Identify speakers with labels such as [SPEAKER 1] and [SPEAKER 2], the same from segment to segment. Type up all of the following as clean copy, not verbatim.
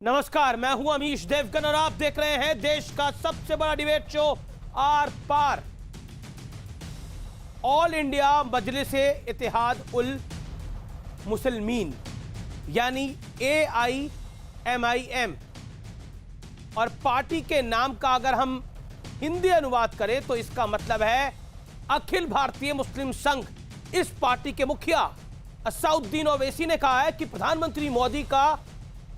[SPEAKER 1] नमस्कार, मैं हूं अमीश देवगन और आप देख रहे हैं देश का सबसे बड़ा debate show Aar Paar. All India Majlise Ittehad ul Muslimeen यानी AIMIM और पार्टी के नाम का अगर हम हिंदी अनुवाद करें तो इसका मतलब है अखिल भारतीय मुस्लिम संघ। इस पार्टी के मुखिया असदुद्दीन ओवैसी ने कहा है कि प्रधानमंत्री मोदी का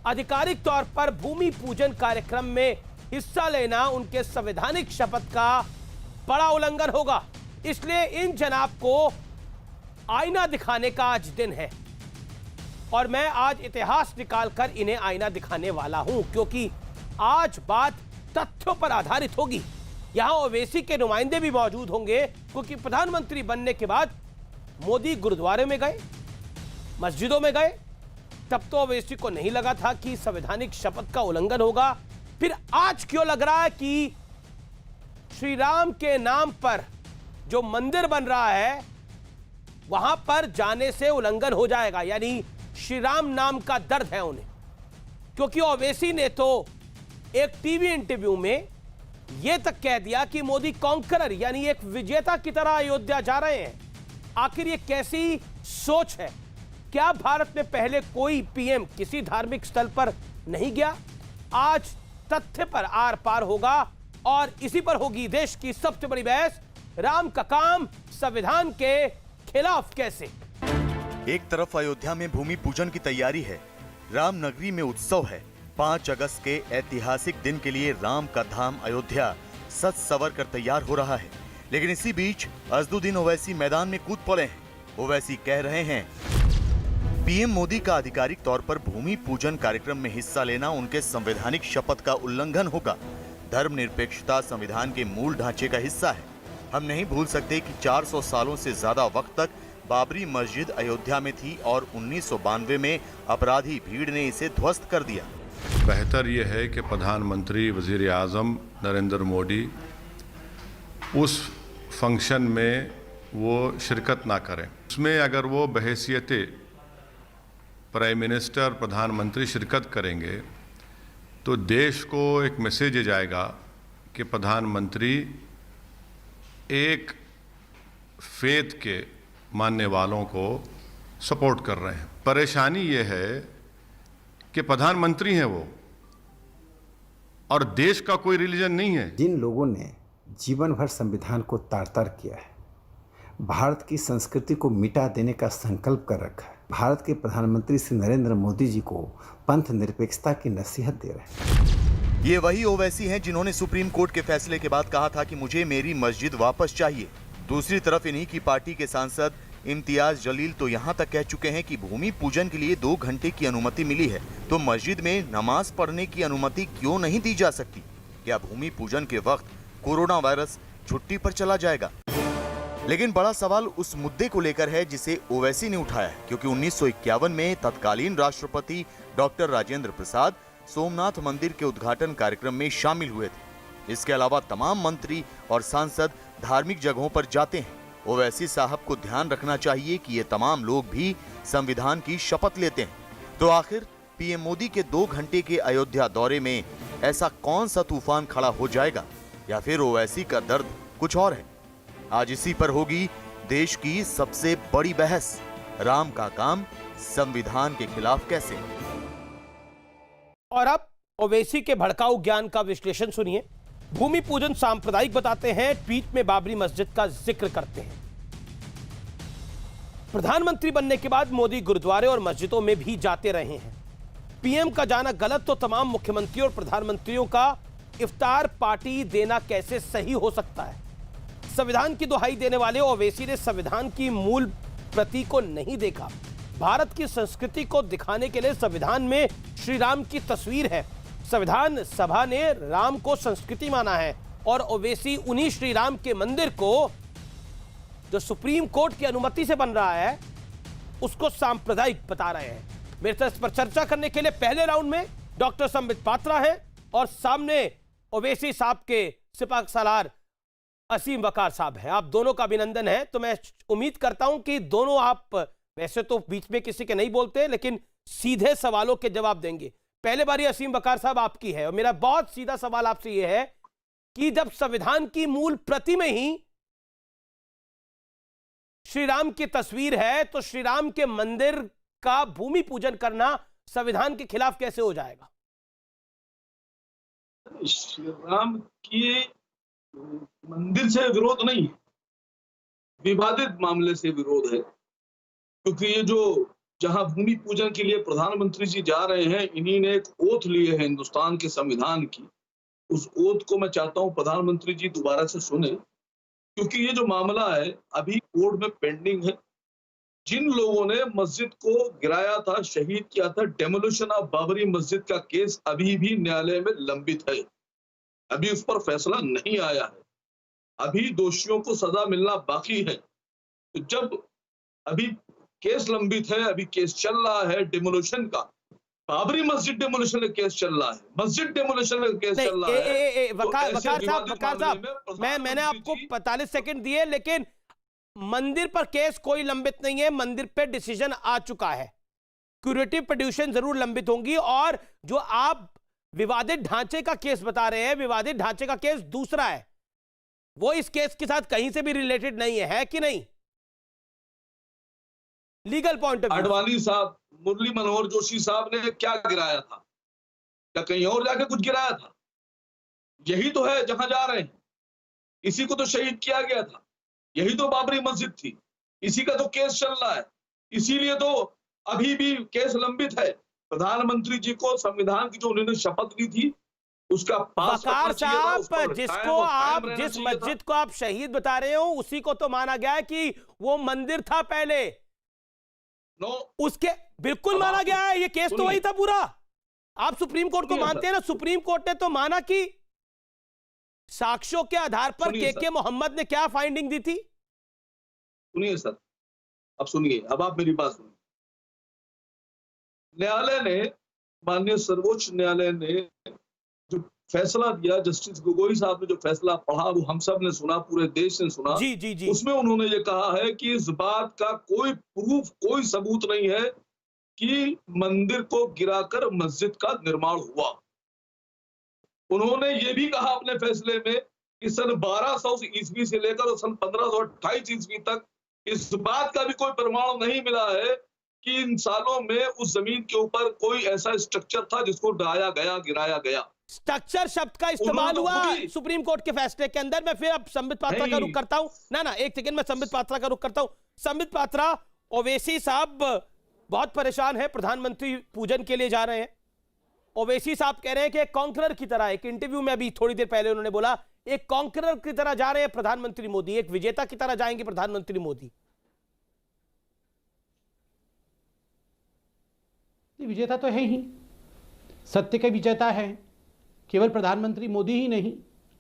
[SPEAKER 1] आधिकारिक तौर पर भूमि पूजन कार्यक्रम में हिस्सा लेना उनके संवैधानिक शपथ का बड़ा उल्लंघन होगा, इसलिए इन जनाब को आईना दिखाने का आज दिन है। और मैं आज इतिहास निकालकर इन्हें आईना दिखाने वाला हूं, क्योंकि आज बात तथ्यों पर आधारित होगी। यहां ओवैसी के नुमाइंदे भी मौजूद होंगे, क्योंकि प्रधानमंत्री बनने के बाद मोदी गुरुद्वारे में गए, मस्जिदों में गए, तब तो ओवैसी को नहीं लगा था कि संवैधानिक शपथ का उल्लंघन होगा। फिर आज क्यों लग रहा है कि श्री राम के नाम पर जो मंदिर बन रहा है वहां पर जाने से उल्लंघन हो जाएगा, यानी श्री राम नाम का दर्द है उन्हें। क्योंकि ओवैसी ने तो एक टीवी इंटरव्यू में यह तक कह दिया कि मोदी कॉन्करर यानी एक विजेता की तरह अयोध्या जा रहे हैं। आखिर ये कैसी सोच है? क्या भारत में पहले कोई पीएम किसी धार्मिक स्थल पर नहीं गया? आज तथ्य पर आर पार होगा और इसी पर होगी देश की सबसे बड़ी बहस। राम का काम संविधान के खिलाफ कैसे?
[SPEAKER 2] एक तरफ अयोध्या में भूमि पूजन की तैयारी है, राम नगरी में उत्सव है। 5 अगस्त के ऐतिहासिक दिन के लिए राम का धाम अयोध्या सज सवर कर तैयार हो रहा है। लेकिन इसी बीच असदुद्दीन ओवैसी मैदान में कूद पड़े हैं। ओवैसी कह रहे हैं पीएम मोदी का आधिकारिक तौर पर भूमि पूजन कार्यक्रम में हिस्सा लेना उनके संवैधानिक शपथ का उल्लंघन होगा। धर्मनिरपेक्षता संविधान के मूल ढांचे का हिस्सा है। हम नहीं भूल सकते कि 400 सालों से ज्यादा वक्त तक बाबरी मस्जिद अयोध्या में थी और 1992 में अपराधी भीड़ ने इसे ध्वस्त कर दिया।
[SPEAKER 3] बेहतर यह है कि प्रधानमंत्री वजीर आज़म नरेंद्र मोदी उस फंक्शन में वो शिरकत ना करें। उसमें अगर वो बहैसियत प्राइम मिनिस्टर प्रधानमंत्री शिरकत करेंगे तो देश को एक मैसेज जाएगा कि प्रधानमंत्री एक फेथ के मानने वालों को सपोर्ट कर रहे हैं। परेशानी ये है कि प्रधानमंत्री हैं वो और देश का कोई रिलीजन नहीं है।
[SPEAKER 4] जिन लोगों ने जीवन भर संविधान को तार-तार किया है, भारत की संस्कृति को मिटा देने का संकल्प कर रखा है, भारत के प्रधानमंत्री श्री नरेंद्र मोदी जी को पंथ निरपेक्षता की नसीहत दे रहे हैं।
[SPEAKER 2] ये वही ओवैसी हैं जिन्होंने सुप्रीम कोर्ट के फैसले के बाद कहा था कि मुझे मेरी मस्जिद वापस चाहिए। दूसरी तरफ इन्हीं की पार्टी के सांसद इम्तियाज जलील तो यहाँ तक कह चुके हैं कि भूमि पूजन के लिए 2 घंटे की अनुमति मिली है तो मस्जिद में नमाज पढ़ने की अनुमति क्यों नहीं दी जा सकती? क्या भूमि पूजन के वक्त कोरोना वायरस छुट्टी पर चला जाएगा? लेकिन बड़ा सवाल उस मुद्दे को लेकर है जिसे ओवैसी ने उठाया है, क्योंकि 1951 में तत्कालीन राष्ट्रपति डॉक्टर राजेंद्र प्रसाद सोमनाथ मंदिर के उद्घाटन कार्यक्रम में शामिल हुए थे। इसके अलावा तमाम मंत्री और सांसद धार्मिक जगहों पर जाते हैं। ओवैसी साहब को ध्यान रखना चाहिए कि ये तमाम लोग भी संविधान की शपथ लेते हैं। तो आखिर पीएम मोदी के 2 घंटे के अयोध्या दौरे में ऐसा कौन सा तूफान खड़ा हो जाएगा, या फिर ओवैसी का दर्द कुछ और है? आज इसी पर होगी देश की सबसे बड़ी बहस। राम का काम संविधान के खिलाफ कैसे?
[SPEAKER 1] और अब ओवैसी के भड़काऊ ज्ञान का विश्लेषण सुनिए। भूमि पूजन सांप्रदायिक बताते हैं, ट्वीट में बाबरी मस्जिद का जिक्र करते हैं। प्रधानमंत्री बनने के बाद मोदी गुरुद्वारे और मस्जिदों में भी जाते रहे हैं। पीएम का जाना गलत तो तमाम मुख्यमंत्रियों और प्रधानमंत्रियों का इफ्तार पार्टी देना कैसे सही हो सकता है? संविधान की दुहाई देने वाले ओवैसी ने संविधान की मूल प्रति को नहीं देखा। भारत की संस्कृति को दिखाने के लिए संविधान में श्री राम की तस्वीर है। संविधान सभा ने राम को संस्कृति माना है और ओवैसी उन्हीं श्री राम के मंदिर को जो सुप्रीम कोर्ट की अनुमति से बन रहा है उसको सांप्रदायिक बता रहे हैं। मेरे साथ इस पर चर्चा करने के लिए पहले राउंड में डॉक्टर संबित पात्रा है और सामने ओवैसी साहब के सिपह सालार असीम वकार साहब है। आप दोनों का अभिनंदन है। तो मैं उम्मीद करता हूं कि दोनों आप वैसे तो बीच में किसी के नहीं बोलते, लेकिन सीधे सवालों के जवाब देंगे। पहले बारी असीम बकार साहब आपकी है, और मेरा बहुत सीधा सवाल आपसे यह है कि जब संविधान की मूल प्रति में ही श्री राम की तस्वीर है, तो श्री राम के मंदिर का भूमि पूजन करना संविधान के खिलाफ कैसे हो जाएगा?
[SPEAKER 5] श्री राम की मंदिर से विरोध नहीं है, विवादित मामले से विरोध है। क्योंकि ये जो जहां भूमि पूजन के लिए प्रधानमंत्री जी जा रहे हैं, इन्हीं ने एक ओथ ली है हिंदुस्तान के संविधान की। उस ओथ को मैं चाहता हूं प्रधानमंत्री जी दोबारा से सुने, क्योंकि ये जो मामला है अभी कोर्ट में पेंडिंग है। जिन लोगों ने मस्जिद को गिराया था, शहीद किया था, डेमोलिशन ऑफ बाबरी मस्जिद का केस अभी भी न्यायालय में लंबित है, अभी उस पर फैसला नहीं आया है, अभी दोषियों को सजा मिलना बाकी है। तो जब अभी केस लंबित है, अभी केस चल रहा है डेमोलिशन का, बाबरी मस्जिद डेमोलिशन का केस चल रहा है, मस्जिद डेमोलिशन का केस चल रहा है।
[SPEAKER 1] वकार साहब, मैंने आपको 45 सेकंड दिए, लेकिन मंदिर पर केस कोई लंबित नहीं है, मंदिर पे डिसीजन आ चुका है। क्यूरेटिव पिटीशन जरूर लंबित होंगी, और जो आप विवादित ढांचे का केस बता रहे हैं, विवादित ढांचे का केस दूसरा है, वो इस केस के साथ कहीं से भी रिलेटेड नहीं है कि नहीं? Legal point of view,
[SPEAKER 5] Advani साहब, मुरली मनोहर जोशी साहब ने क्या गिराया था? क्या कहीं और जाके कुछ गिराया था? यही तो है जहां जा रहे हैं, इसी को तो शहीद किया गया था, यही तो बाबरी मस्जिद थी, इसी का तो केस चल रहा है, इसीलिए तो अभी भी केस लंबित है। प्रधानमंत्री जी को संविधान की जो उन्होंने शपथ ली थी उसका पास
[SPEAKER 1] वकार साहब, जिसको आप जिस मस्जिद को आप शहीद बता रहे हो, उसी को तो माना गया है कि वो मंदिर था पहले। उसके बिल्कुल माना गया है, ये केस तो वही था पूरा। आप सुप्रीम कोर्ट को मानते हैं ना? सुप्रीम कोर्ट ने तो माना कि साक्ष्यों के आधार पर के मोहम्मद ने क्या फाइंडिंग दी थी।
[SPEAKER 5] सुनिए सर, अब सुनिए, अब आप मेरी बात सुनिए। न्यायालय ने, माननीय सर्वोच्च न्यायालय ने जो फैसला दिया, जस्टिस गोगोई साहब ने जो फैसला पढ़ा, वो हम सब ने सुना, पूरे देश ने सुना।
[SPEAKER 1] जी जी जी।
[SPEAKER 5] उसमें उन्होंने ये कहा है कि इस बात का कोई प्रूफ, कोई सबूत नहीं है कि मंदिर को गिराकर मस्जिद का निर्माण हुआ। उन्होंने ये भी कहा अपने फैसले में कि सन 1200 ईस्वी से लेकर सन 1528 ईस्वी तक इस बात का भी कोई प्रमाण नहीं मिला है कि इन सालों में उस जमीन के ऊपर कोई ऐसा स्ट्रक्चर था जिसको ढाया गया, गिराया गया।
[SPEAKER 1] स्ट्रक्चर शब्द का इस्तेमाल हुआ सुप्रीम कोर्ट के फैसले के अंदर। मैं फिर अब संबित पात्रा का रुख करता हूं। ना एक सेकंड, मैं संबित पात्रा का रुख करता हूं। संबित पात्रा, ओवैसी साहब बहुत परेशान है, प्रधानमंत्री पूजन के लिए जा रहे हैं। ओवैसी साहब कह रहे हैं कि एक कॉन्करर की तरह, एक इंटरव्यू में अभी थोड़ी देर पहले उन्होंने बोला, एक कॉन्करर की तरह जा रहे हैं प्रधानमंत्री मोदी, एक विजेता की तरह जाएंगे प्रधानमंत्री मोदी।
[SPEAKER 6] विजेता तो है ही, सत्य के विजेता है। केवल प्रधानमंत्री मोदी ही नहीं,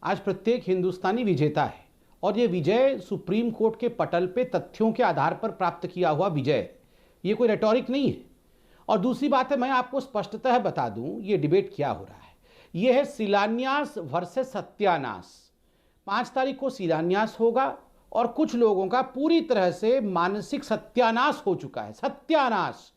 [SPEAKER 6] आज प्रत्येक हिंदुस्तानी विजेता है। और ये विजय सुप्रीम कोर्ट के पटल पे तथ्यों के आधार पर प्राप्त किया हुआ विजय, ये कोई रेटोरिक नहीं है। और दूसरी बात है, मैं आपको स्पष्टतः बता दूं, ये डिबेट क्या हो रहा है। ये है शिलान्यास वर्सेस सत्यानाश। 5 तारीख को शिलान्यास होगा और कुछ लोगों का पूरी तरह से मानसिक सत्यानाश हो चुका है। सत्यानाश।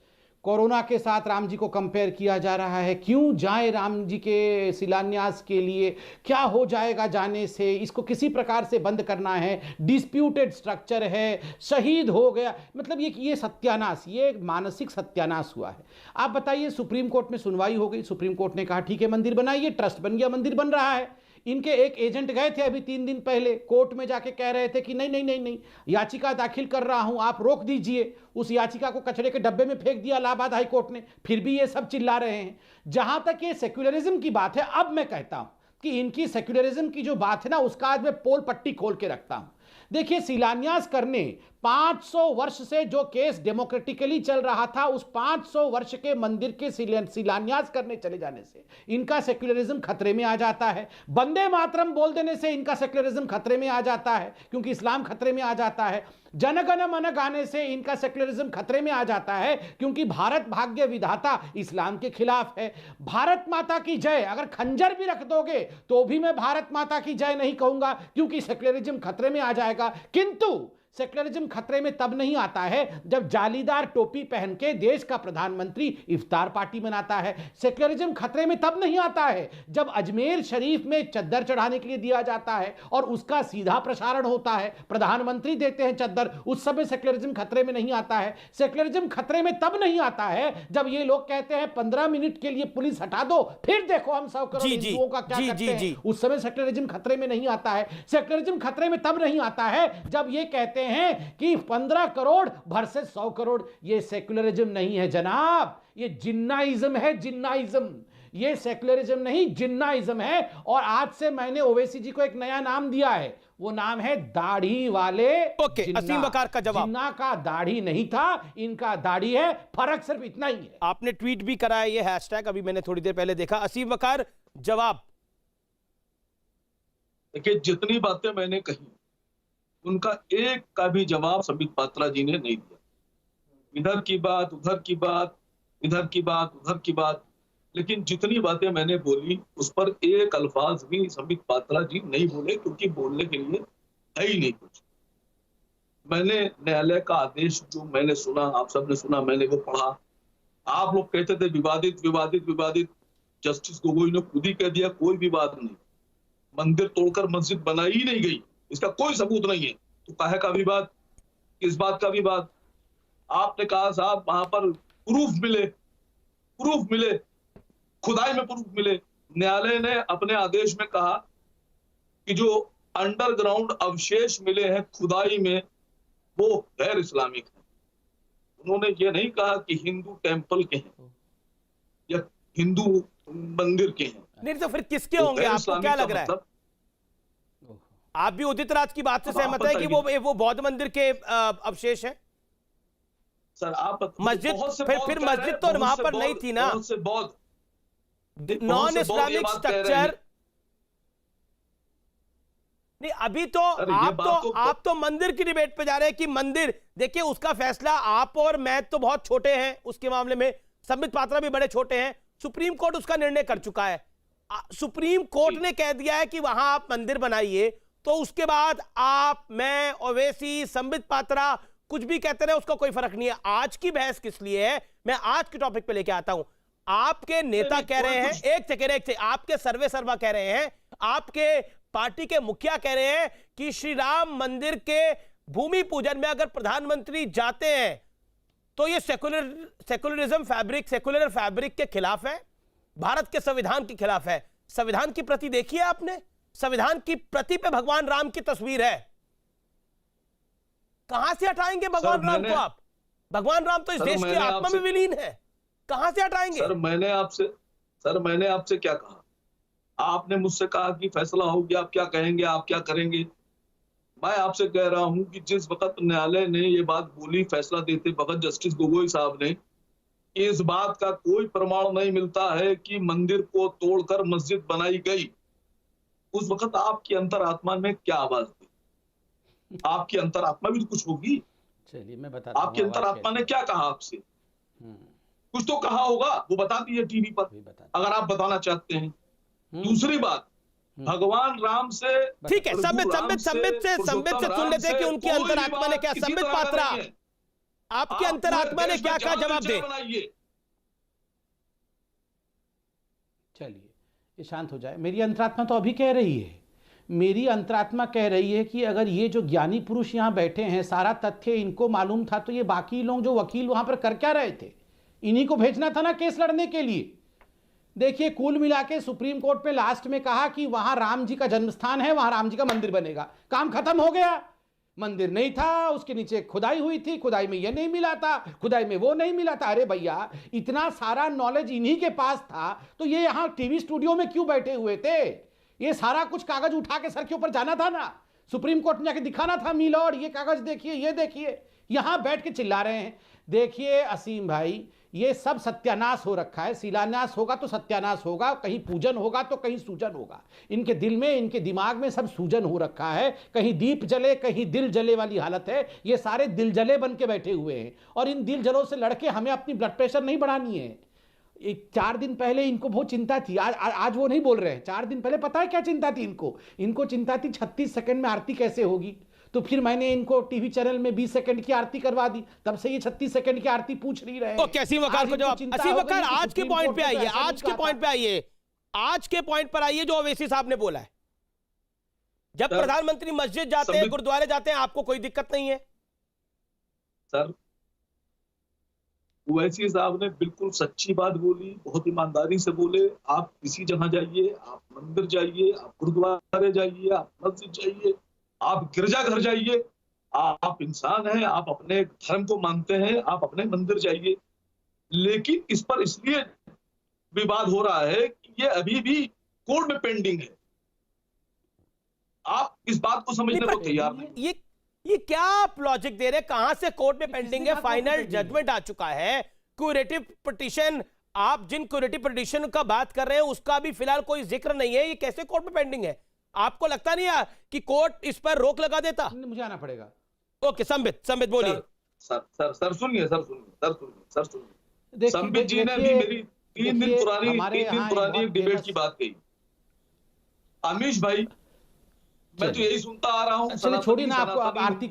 [SPEAKER 6] कोरोना के साथ राम जी को कंपेयर किया जा रहा है। क्यों जाए राम जी के शिलान्यास के लिए, क्या हो जाएगा जाने से, इसको किसी प्रकार से बंद करना है, डिस्प्यूटेड स्ट्रक्चर है, शहीद हो गया, मतलब ये सत्यानाश, ये मानसिक सत्यानाश हुआ है। आप बताइए, सुप्रीम कोर्ट में सुनवाई हो गई, सुप्रीम कोर्ट ने कहा ठीक है मंदिर बनाइए, ट्रस्ट बन गया, मंदिर बन रहा है। इनके एक एजेंट गए थे अभी 3 दिन पहले, कोर्ट में जाके कह रहे थे कि नहीं, याचिका दाखिल कर रहा हूं, आप रोक दीजिए। उस याचिका को कचरे के डब्बे में फेंक दिया इलाहाबाद हाई कोर्ट ने। फिर भी ये सब चिल्ला रहे हैं। जहां तक ये सेक्युलरिज्म की बात है, अब मैं कहता हूं कि इनकी सेक्युलरिज्म की जो बात है ना, उसका आज मैं पोल पट्टी खोल के रखता हूं। देखिए, शिलान्यास करने 500 वर्ष से जो केस डेमोक्रेटिकली चल रहा था, उस 500 वर्ष के मंदिर के शिलान्यास करने चले जाने से इनका सेक्युलरिज्म खतरे में आ जाता है। वंदे मातरम बोल देने से इनका सेक्युलरिज्म खतरे में आ जाता है, क्योंकि इस्लाम खतरे में आ जाता है। जनगण मन गाने से इनका सेक्युलरिज्म खतरे में आ जाता है, क्योंकि भारत भाग्य विधाता इस्लाम के खिलाफ है। भारत माता की जय, अगर खंजर भी रख दोगे तो भी मैं भारत माता की जय नहीं कहूंगा, क्योंकि सेक्युलरिज्म खतरे में आ जाएगा। किंतु सेक्युलरिज्म खतरे में तब नहीं आता है जब जालीदार टोपी पहन के देश का प्रधानमंत्री इफ्तार पार्टी मनाता है। सेक्युलरिज्म खतरे में तब नहीं आता है जब अजमेर शरीफ में चद्दर चढ़ाने के लिए दिया जाता है और उसका सीधा प्रसारण होता है, प्रधानमंत्री देते हैं चद्दर, उस समय सेक्युलरिज्म खतरे में नहीं आता है। सेक्युलरिज्म खतरे में तब नहीं आता है जब ये लोग कहते हैं 15 मिनट के लिए पुलिस हटा दो, फिर देखो हम 100 करोड़ हिंदुओं का क्या करते हैं, उस समय सेक्युलरिज्म खतरे में नहीं आता है। सेक्युलरिज्म खतरे में तब नहीं आता है जब ये कहते हैं कि 15 करोड़ वर्सेस 100 करोड़। ये सेक्युलरिज्म नहीं है जनाब, ये जिन्नाइज्म है, जिन्नाइज्म। ये सेक्युलरिज्म नहीं, जिन्नाइज्म है। और आज से मैंने ओवैसी जी को एक नया नाम दिया है, वो नाम है दाढ़ी वाले।
[SPEAKER 1] ओके, असीम वकार का जवाब।
[SPEAKER 6] जिन्ना का दाढ़ी नहीं था, इनका दाढ़ी है, फर्क सिर्फ इतना ही है।
[SPEAKER 1] आपने ट्वीट भी करा है ये हैशटैग, अभी मैंने थोड़ी देर पहले देखा। असीम वकार, जवाब।
[SPEAKER 5] देखिए, जितनी बातें मैंने कही उनका एक का भी जवाब संबित पात्रा जी ने नहीं दिया। इधर की बात, उधर की बात, इधर की बात, उधर की बात, लेकिन जितनी बातें मैंने बोली उस पर एक अल्फाज भी संबित पात्रा जी नहीं बोले, क्योंकि बोलने के लिए है ही नहीं कुछ। मैंने न्यायालय का आदेश जो मैंने सुना, आप सबने सुना, मैंने वो पढ़ा। आप लोग कहते थे विवादित विवादित विवादित, जस्टिस गोगोई ने खुद ही कह दिया कोई विवाद नहीं, मंदिर तोड़कर मस्जिद बनाई ही नहीं गई, इसका कोई सबूत नहीं है, तो काहे का विवाद, किस बात का विवाद? आपने कहा साहब वहां पर प्रूफ मिले, खुदाई में प्रूफ मिले। न्यायालय ने अपने आदेश में कहा कि जो अंडरग्राउंड अवशेष मिले हैं खुदाई में वो गैर इस्लामिक है। उन्होंने ये नहीं कहा कि हिंदू टेंपल के हैं या हिंदू मंदिर के हैं।
[SPEAKER 1] नहीं तो फिर किसके होंगे? आपको क्या लग रहा है? आप भी उदित राज की बात से सहमत है कि वो बौद्ध मंदिर के अवशेष हैं?
[SPEAKER 5] सर आप
[SPEAKER 1] मस्जिद, फिर मस्जिद तो वहां पर नहीं थी ना, नॉन इस्लामिक स्ट्रक्चर। नहीं, अभी तो आप तो मंदिर की डिबेट पे जा रहे हैं कि मंदिर, देखिए उसका फैसला आप और मैं तो बहुत छोटे हैं उसके मामले में, संबित पात्रा भी बड़े छोटे हैं। सुप्रीम कोर्ट उसका निर्णय कर चुका है। सुप्रीम कोर्ट ने कह दिया है कि वहां आप मंदिर बनाइए, तो उसके बाद आप, मैं, ओवैसी, संबित पात्रा कुछ भी कहते रहे, उसका कोई फर्क नहीं है। आज की बहस किस लिए है, मैं आज के टॉपिक पे लेके आता हूं। आपके नेता कह रहे हैं, एक सेकेंड, आपके सर्वा कह रहे हैं, आपके पार्टी के मुखिया कह रहे हैं कि श्री राम मंदिर के भूमि पूजन में अगर प्रधानमंत्री जाते हैं तो ये सेकुलरिज्म फैब्रिक, सेकुलर फैब्रिक के खिलाफ है, भारत के संविधान के खिलाफ है। संविधान की प्रति देखी है आपने? संविधान की प्रति पे भगवान राम की तस्वीर है। कहां से हटाएंगे भगवान राम को आप? भगवान राम तो इस देश की आत्मा में विलीन है, कहां से हटाएंगे?
[SPEAKER 5] सर मैंने आपसे क्या कहा? आपने मुझसे कहा कि फैसला हो गया, आप क्या कहेंगे, आप क्या करेंगे? मैं आपसे कह रहा हूं कि जिस वक्त न्यायालय ने ये बात बोली फैसला देते वक्त जस्टिस गोगोई साहब ने, इस बात का कोई प्रमाण नहीं मिलता है कि मंदिर को तोड़कर मस्जिद बनाई गई, उस वक्त आपकी अंतरात्मा में क्या आवाज थी? आपकी अंतरात्मा भी तो कुछ होगी।
[SPEAKER 6] चलिए मैं बताता हूं
[SPEAKER 5] आपकी अंतरात्मा ने क्या कहा आपसे? कुछ तो कहा होगा, वो बता दिए टीवी पर, अगर आप बताना चाहते हैं। दूसरी बात, भगवान राम से,
[SPEAKER 1] ठीक है, संबित से सुन लेते हैं कि उनकी अंतरात्मा ने क्या। संबित पात्रा, आपकी अंतरात्मा ने क्या कहा, जवाब दे।
[SPEAKER 6] चलिए ये शांत हो जाए। मेरी अंतरात्मा तो अभी कह रही है, मेरी अंतरात्मा कह रही है कि अगर ये जो ज्ञानी पुरुष यहां बैठे हैं, सारा तथ्य इनको मालूम था, तो ये बाकी लोग जो वकील वहां पर कर क्या रहे थे? इन्हीं को भेजना था ना केस लड़ने के लिए। देखिए कुल मिला के सुप्रीम कोर्ट में लास्ट में कहा कि वहां राम जी का जन्म स्थान है, वहां राम जी का मंदिर बनेगा, काम खत्म हो गया। मंदिर नहीं था, उसके नीचे खुदाई हुई थी, खुदाई में ये नहीं मिला था, खुदाई में वो नहीं मिला था। अरे भैया, इतना सारा नॉलेज इन्हीं के पास था, तो ये यहां टीवी स्टूडियो में क्यों बैठे हुए थे? ये सारा कुछ कागज उठा के सर के ऊपर जाना था ना, सुप्रीम कोर्ट में जाके दिखाना था, मिलॉर्ड ये कागज देखिए, ये देखिए। यहां बैठ के चिल्ला रहे हैं। देखिए असीम भाई, ये सब सत्यानाश हो रखा है। शिलान्यास होगा तो सत्यानाश होगा, कहीं पूजन होगा तो कहीं सूजन होगा। इनके दिल में, इनके दिमाग में सब सूजन हो रखा है। कहीं दीप जले, कहीं दिल जले वाली हालत है। ये सारे दिल जले बन के बैठे हुए हैं, और इन दिल जलों से लड़के हमें अपनी ब्लड प्रेशर नहीं बढ़ानी है। 4 दिन पहले इनको बहुत चिंता थी, आज वो नहीं बोल रहे हैं। 4 दिन पहले पता है क्या चिंता थी इनको? इनको चिंता थी 36 सेकंड में आरती कैसे होगी। तो फिर मैंने इनको टीवी चैनल में 20 सेकंड की आरती करवा दी, तब से ये 36 सेकंड की आरती पूछ नहीं रहे।
[SPEAKER 1] ओके, असीम वकार को जवाब। असीम वकार, आज के पॉइंट पे आइए, आज के पॉइंट पे आइए, आज के पॉइंट पर आइए जो ओवैसी साहब ने बोला है। जब प्रधानमंत्री मस्जिद जाते हैं, गुरुद्वारे जाते हैं, आपको कोई दिक्कत नहीं है?
[SPEAKER 5] सर, ओवैसी साहब ने बिल्कुल सच्ची बात बोली, बहुत ईमानदारी से बोले। आप किसी जगह जाइए, आप मंदिर जाइए, आप गुरुद्वारे जाइए, आप मस्जिद जाइए, आप गिरजाघर जाइए, आप इंसान हैं, आप अपने धर्म को मानते हैं, आप अपने मंदिर जाइए। लेकिन इस पर इसलिए विवाद हो रहा है कि ये अभी भी कोर्ट में पेंडिंग है। आप इस बात को समझने को तैयार नहीं।
[SPEAKER 1] ये क्या आप लॉजिक दे रहे हैं? कहां से कोर्ट में पेंडिंग है? फाइनल जजमेंट आ चुका है। क्यूरेटिव पिटीशन, आप जिन क्यूरेटिव पिटीशन का बात कर रहे हैं उसका भी फिलहाल कोई जिक्र नहीं है। ये कैसे कोर्ट में पेंडिंग है? आपको लगता नहीं है कि कोर्ट इस पर रोक लगा देता?
[SPEAKER 6] मुझे आना पड़ेगा।
[SPEAKER 1] ओके, संबित बोलिए।
[SPEAKER 5] सर सुनिए। संबित जी ने भी मेरी 3 दिन पुरानी एक डिबेट की बात कही। अमीश भाई, मैं तो यही सुनता आ रहा हूँ।
[SPEAKER 6] चलिए छोड़िए ना, आपको आरती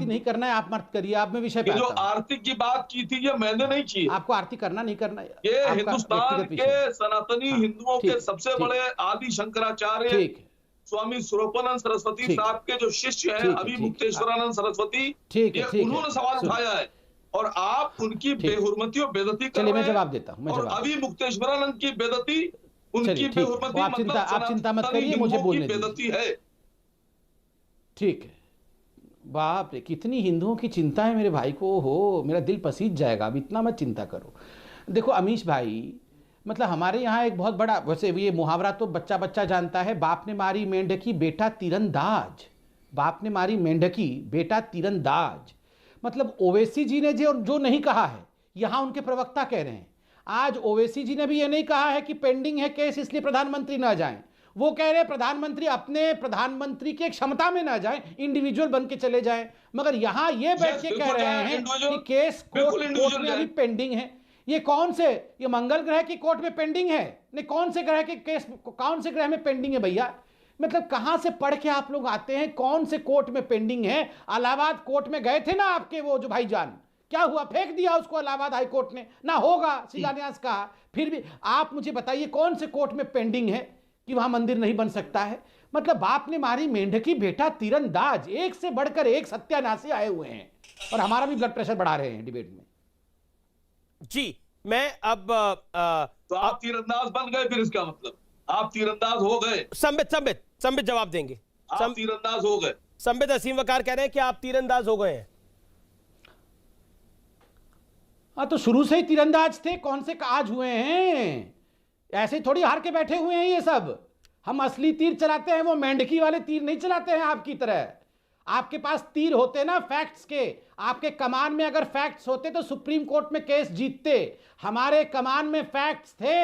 [SPEAKER 6] नहीं करना है, आप मत करिए। आप में विषय पे
[SPEAKER 5] जो आरती की बात की थी, ये मैंने नहीं की।
[SPEAKER 6] आपको आरती करना नहीं करना है।
[SPEAKER 5] ये हिंदुस्तान के सनातनी हिंदुओं के सबसे बड़े आदि शंकराचार्य स्वामी स्वरूपानंद सरस्वती साहब के जो शिष्य हैं, अभी मुक्तेश्वरानंद सरस्वती, ये उन्होंने सवाल उठाया है और आप उनकी बेहुरमती और बेइज्जती कर रहे हैं।
[SPEAKER 6] मैं जवाब देता हूँ।
[SPEAKER 5] और अभी मुक्तेश्वरानंद की बेइज्जती, उनकी बेहुरमती
[SPEAKER 6] आप चिंता मत करिए, मुझे बोलने दीजिए।
[SPEAKER 5] बेइज्जती है।
[SPEAKER 6] ठीक है। बाप रे, कितनी हिंदुओं की चिंता है मेरे भाई को। हो, मेरा दिल पसीज जाएगा। अब इतना मत चिंता करो। देखो अमीश भाई, मतलब हमारे यहाँ एक बहुत बड़ा, वैसे ये मुहावरा तो बच्चा बच्चा जानता है, बाप ने मारी मेंढकी बेटा तीरंदाज। बाप ने मारी मेंढकी बेटा तीरंदाज। मतलब ओवैसी जी ने जो नहीं कहा है, यहाँ उनके प्रवक्ता कह रहे हैं। आज ओवैसी जी ने भी ये नहीं कहा है कि पेंडिंग है केस इसलिए प्रधानमंत्री ना जाएं। वो कह रहे हैं प्रधानमंत्री अपने प्रधानमंत्री की क्षमता में ना जाएं, इंडिविजुअल बन के चले जाएं। मगर यहाँ ये बैठ के कह रहे हैं कि केस कोर्ट में अभी पेंडिंग है। ये कौन से, ये मंगल ग्रह की कोर्ट में पेंडिंग है? नहीं, कौन से ग्रह के केस, कौन से ग्रह में पेंडिंग है भैया? मतलब कहां से पढ़ के आप लोग आते हैं? कौन से कोर्ट में पेंडिंग है? इलाहाबाद कोर्ट में गए थे ना आपके वो जो भाईजान, क्या हुआ? फेंक दिया उसको इलाहाबाद हाई कोर्ट ने ना, होगा शिलान्यास कहा। फिर भी आप मुझे बताइए कौन से कोर्ट में पेंडिंग है कि वहां मंदिर नहीं बन सकता है? मतलब बाप ने मारी मेंढकी बेटा तीरंदाज, एक से बढ़कर एक सत्यानाशी आए हुए हैं और हमारा भी ब्लड प्रेशर बढ़ा रहे हैं डिबेट में।
[SPEAKER 1] जी, मैं अब
[SPEAKER 5] तो आप तीरंदाज बन गए, फिर इसका मतलब आप तीरंदाज हो गए।
[SPEAKER 1] संबित जवाब देंगे।
[SPEAKER 5] आप तीरंदाज हो गए।
[SPEAKER 1] संबित, असीम वकार कह रहे हैं कि आप तीरंदाज हो गए हैं।
[SPEAKER 6] हाँ, तो शुरू से ही तीरंदाज थे, कौन से आज हुए हैं? ऐसे थोड़ी हार के बैठे हुए हैं ये सब। हम असली तीर चलाते हैं, वो मेंढकी वाले तीर नहीं चलाते हैं आपकी तरह। आपके पास तीर होते ना फैक्ट्स के, आपके कमान में अगर फैक्ट्स होते तो सुप्रीम कोर्ट में केस जीतते। हमारे कमान में फैक्ट्स थे,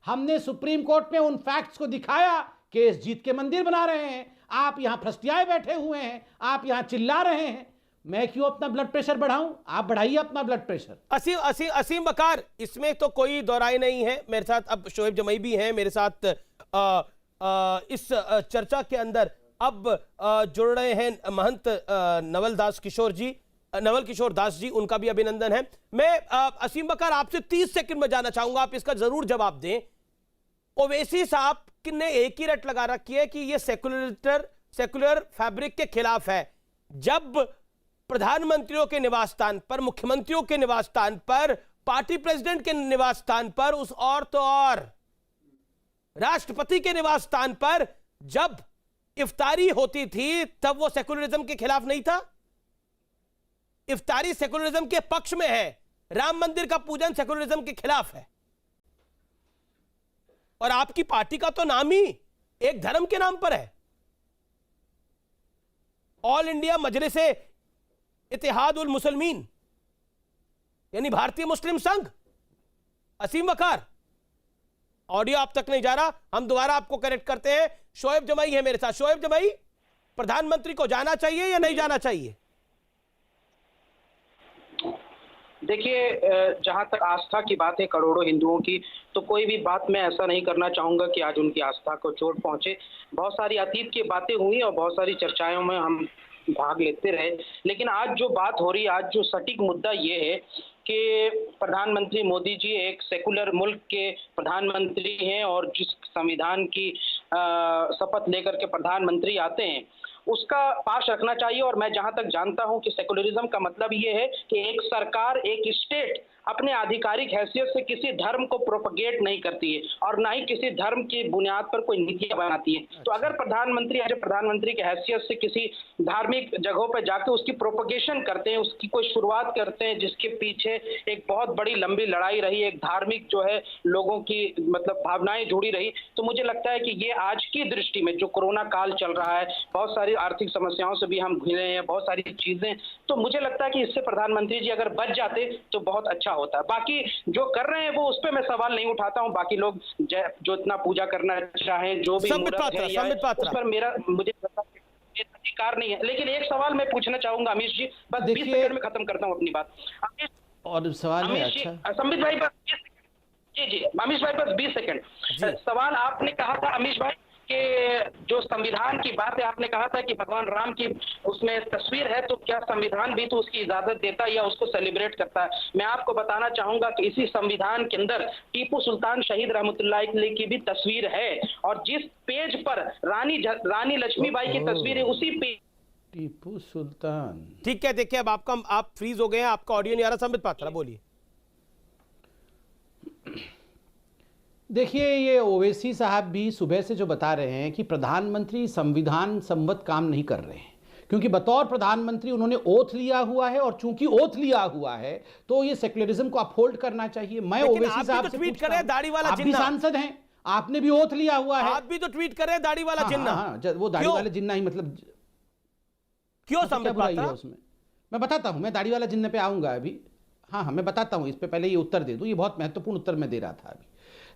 [SPEAKER 6] हमने सुप्रीम कोर्ट में उन फैक्ट्स को दिखाया, केस जीत के मंदिर बना रहे हैं। आप यहां फ्रस्टियाए बैठे हुए हैं, आप यहां चिल्ला रहे हैं। मैं क्यों अपना ब्लड प्रेशर बढ़ाऊं? आप बढ़ाइए अपना ब्लड प्रेशर।
[SPEAKER 1] असीम वकार, इसमें तो कोई दोहराई नहीं है। मेरे साथ अब शोएब जमई भी हैं मेरे साथ इस चर्चा के अंदर। अब जुड़ रहे हैं महंत नवल किशोर दास जी, उनका भी अभिनंदन है। मैं असीम वकार आपसे 30 सेकंड में जाना चाहूंगा, आप इसका जरूर जवाब दें। ओवैसी साहब ने एक ही रट लगा रखी है कि ये सेकुलर फैब्रिक के खिलाफ है। जब प्रधानमंत्रियों के निवास स्थान पर, मुख्यमंत्रियों के निवास स्थान पर, पार्टी प्रेसिडेंट के निवास स्थान पर, उस और तो और राष्ट्रपति के निवास स्थान पर जब इफ्तारी होती थी, तब वो सेकुलरिज्म के खिलाफ नहीं था। इफ्तारी सेकुलरिज्म के पक्ष में है, राम मंदिर का पूजन सेकुलरिज्म के खिलाफ है। और आपकी पार्टी का तो नाम ही एक धर्म के नाम पर है, ऑल इंडिया मजलिसे इत्तेहादुल मुसलमीन, यानी भारतीय मुस्लिम संघ। असीम वकार, ऑडियो आप तक नहीं जा रहा, हम दोबारा आपको कनेक्ट करते हैं। शोएब जमई है मेरे साथ। शोएब जमई, प्रधानमंत्री को जाना चाहिए या नहीं जाना चाहिए?
[SPEAKER 7] देखिए, जहां तक आस्था की बात है करोड़ों हिंदुओं की, तो कोई भी बात मैं ऐसा नहीं करना चाहूंगा कि आज उनकी आस्था को चोट पहुंचे। बहुत सारी अतीत की बातें हुई और बहुत सारी चर्चाओं में हम भाग लेते रहे, लेकिन आज जो बात हो रही है, आज जो सटीक मुद्दा ये है कि प्रधानमंत्री मोदी जी एक सेकुलर मुल्क के प्रधानमंत्री हैं और जिस संविधान की शपथ लेकर के प्रधानमंत्री आते हैं उसका पास रखना चाहिए। और मैं जहां तक जानता हूं कि सेकुलरिज्म का मतलब ये है कि एक सरकार, एक स्टेट अपने आधिकारिक हैसियत से किसी धर्म को प्रोपगेट नहीं करती है और ना ही किसी धर्म की बुनियाद पर कोई नीतियां बनाती है। तो अगर प्रधानमंत्री आज प्रधानमंत्री की हैसियत से किसी धार्मिक जगहों पर जाकर उसकी प्रोपगेशन करते हैं, उसकी कोई शुरुआत करते हैं जिसके पीछे एक बहुत बड़ी लंबी लड़ाई रही, एक धार्मिक जो है लोगों की मतलब भावनाएं जुड़ी रही, तो मुझे लगता है कि ये आज की दृष्टि में जो कोरोना काल चल रहा है, बहुत सारी आर्थिक समस्याओं से भी हम घिरे हैं, बहुत सारी चीजें, तो मुझे लगता है कि इससे प्रधानमंत्री जी अगर बच जाते तो बहुत अच्छा होता है। बाकी जो कर रहे हैं वो उस पर मैं सवाल नहीं उठाता हूं। बाकी लोग जो इतना पूजा करना चाहें, जो भी मुहूर्त है या उस पर मुझे अधिकार नहीं है। लेकिन एक सवाल मैं पूछना चाहूंगा अमीश जी, बस 20 सेकंड में खत्म करता हूं अपनी बात।
[SPEAKER 6] और सवाल है, अच्छा
[SPEAKER 7] संबित भाई बस जी अमीश भाई बस 20 सेकंड। सवाल आपने कहा था अमीश भाई कि जो संविधान की बात है, आपने कहा था कि भगवान राम की उसमें तस्वीर है, तो क्या संविधान भी तो उसकी इजाजत देता है या उसको सेलिब्रेट करता है? मैं आपको बताना चाहूंगा कि इसी संविधान के अंदर टीपू सुल्तान शहीद रहमतुल्लाह अलैह की भी तस्वीर है और जिस पेज पर रानी लक्ष्मीबाई की तस्वीर है उसी पेज
[SPEAKER 6] टीपू सुल्तान।
[SPEAKER 1] ठीक है, देखिए अब आप फ्रीज हो गए हैं, आपका ऑडियो नहीं आ रहा। संबित पात्रा बोलिए।
[SPEAKER 6] देखिए, ये ओवैसी साहब भी सुबह से जो बता रहे हैं कि प्रधानमंत्री संविधान सम्मत काम नहीं कर रहे हैं, क्योंकि बतौर प्रधानमंत्री उन्होंने ओथ लिया हुआ है और चूंकि ओथ लिया हुआ है तो ये सेक्युलरिज्म को अपहोल्ड करना चाहिए। मैं ओवैसी साहब से
[SPEAKER 1] ट्वीट कर रहे हैं दाढ़ी वाला
[SPEAKER 6] आप भी सांसद हैं, आपने भी ओथ लिया हुआ है,
[SPEAKER 1] आप भी तो ट्वीट कर रहे हैं दाढ़ी वाला जिन्ना।
[SPEAKER 6] वो दाढ़ी वाला जिन्ना ही मतलब
[SPEAKER 1] क्यों संबित पात्रा?
[SPEAKER 6] उसमें मैं बताता हूं, मैं दाढ़ी वाला जिन्ने पे आऊंगा अभी। हाँ, मैं बताता हूं, इस पे पहले ये उत्तर दे दूं, ये बहुत महत्वपूर्ण उत्तर मैं दे रहा था अभी।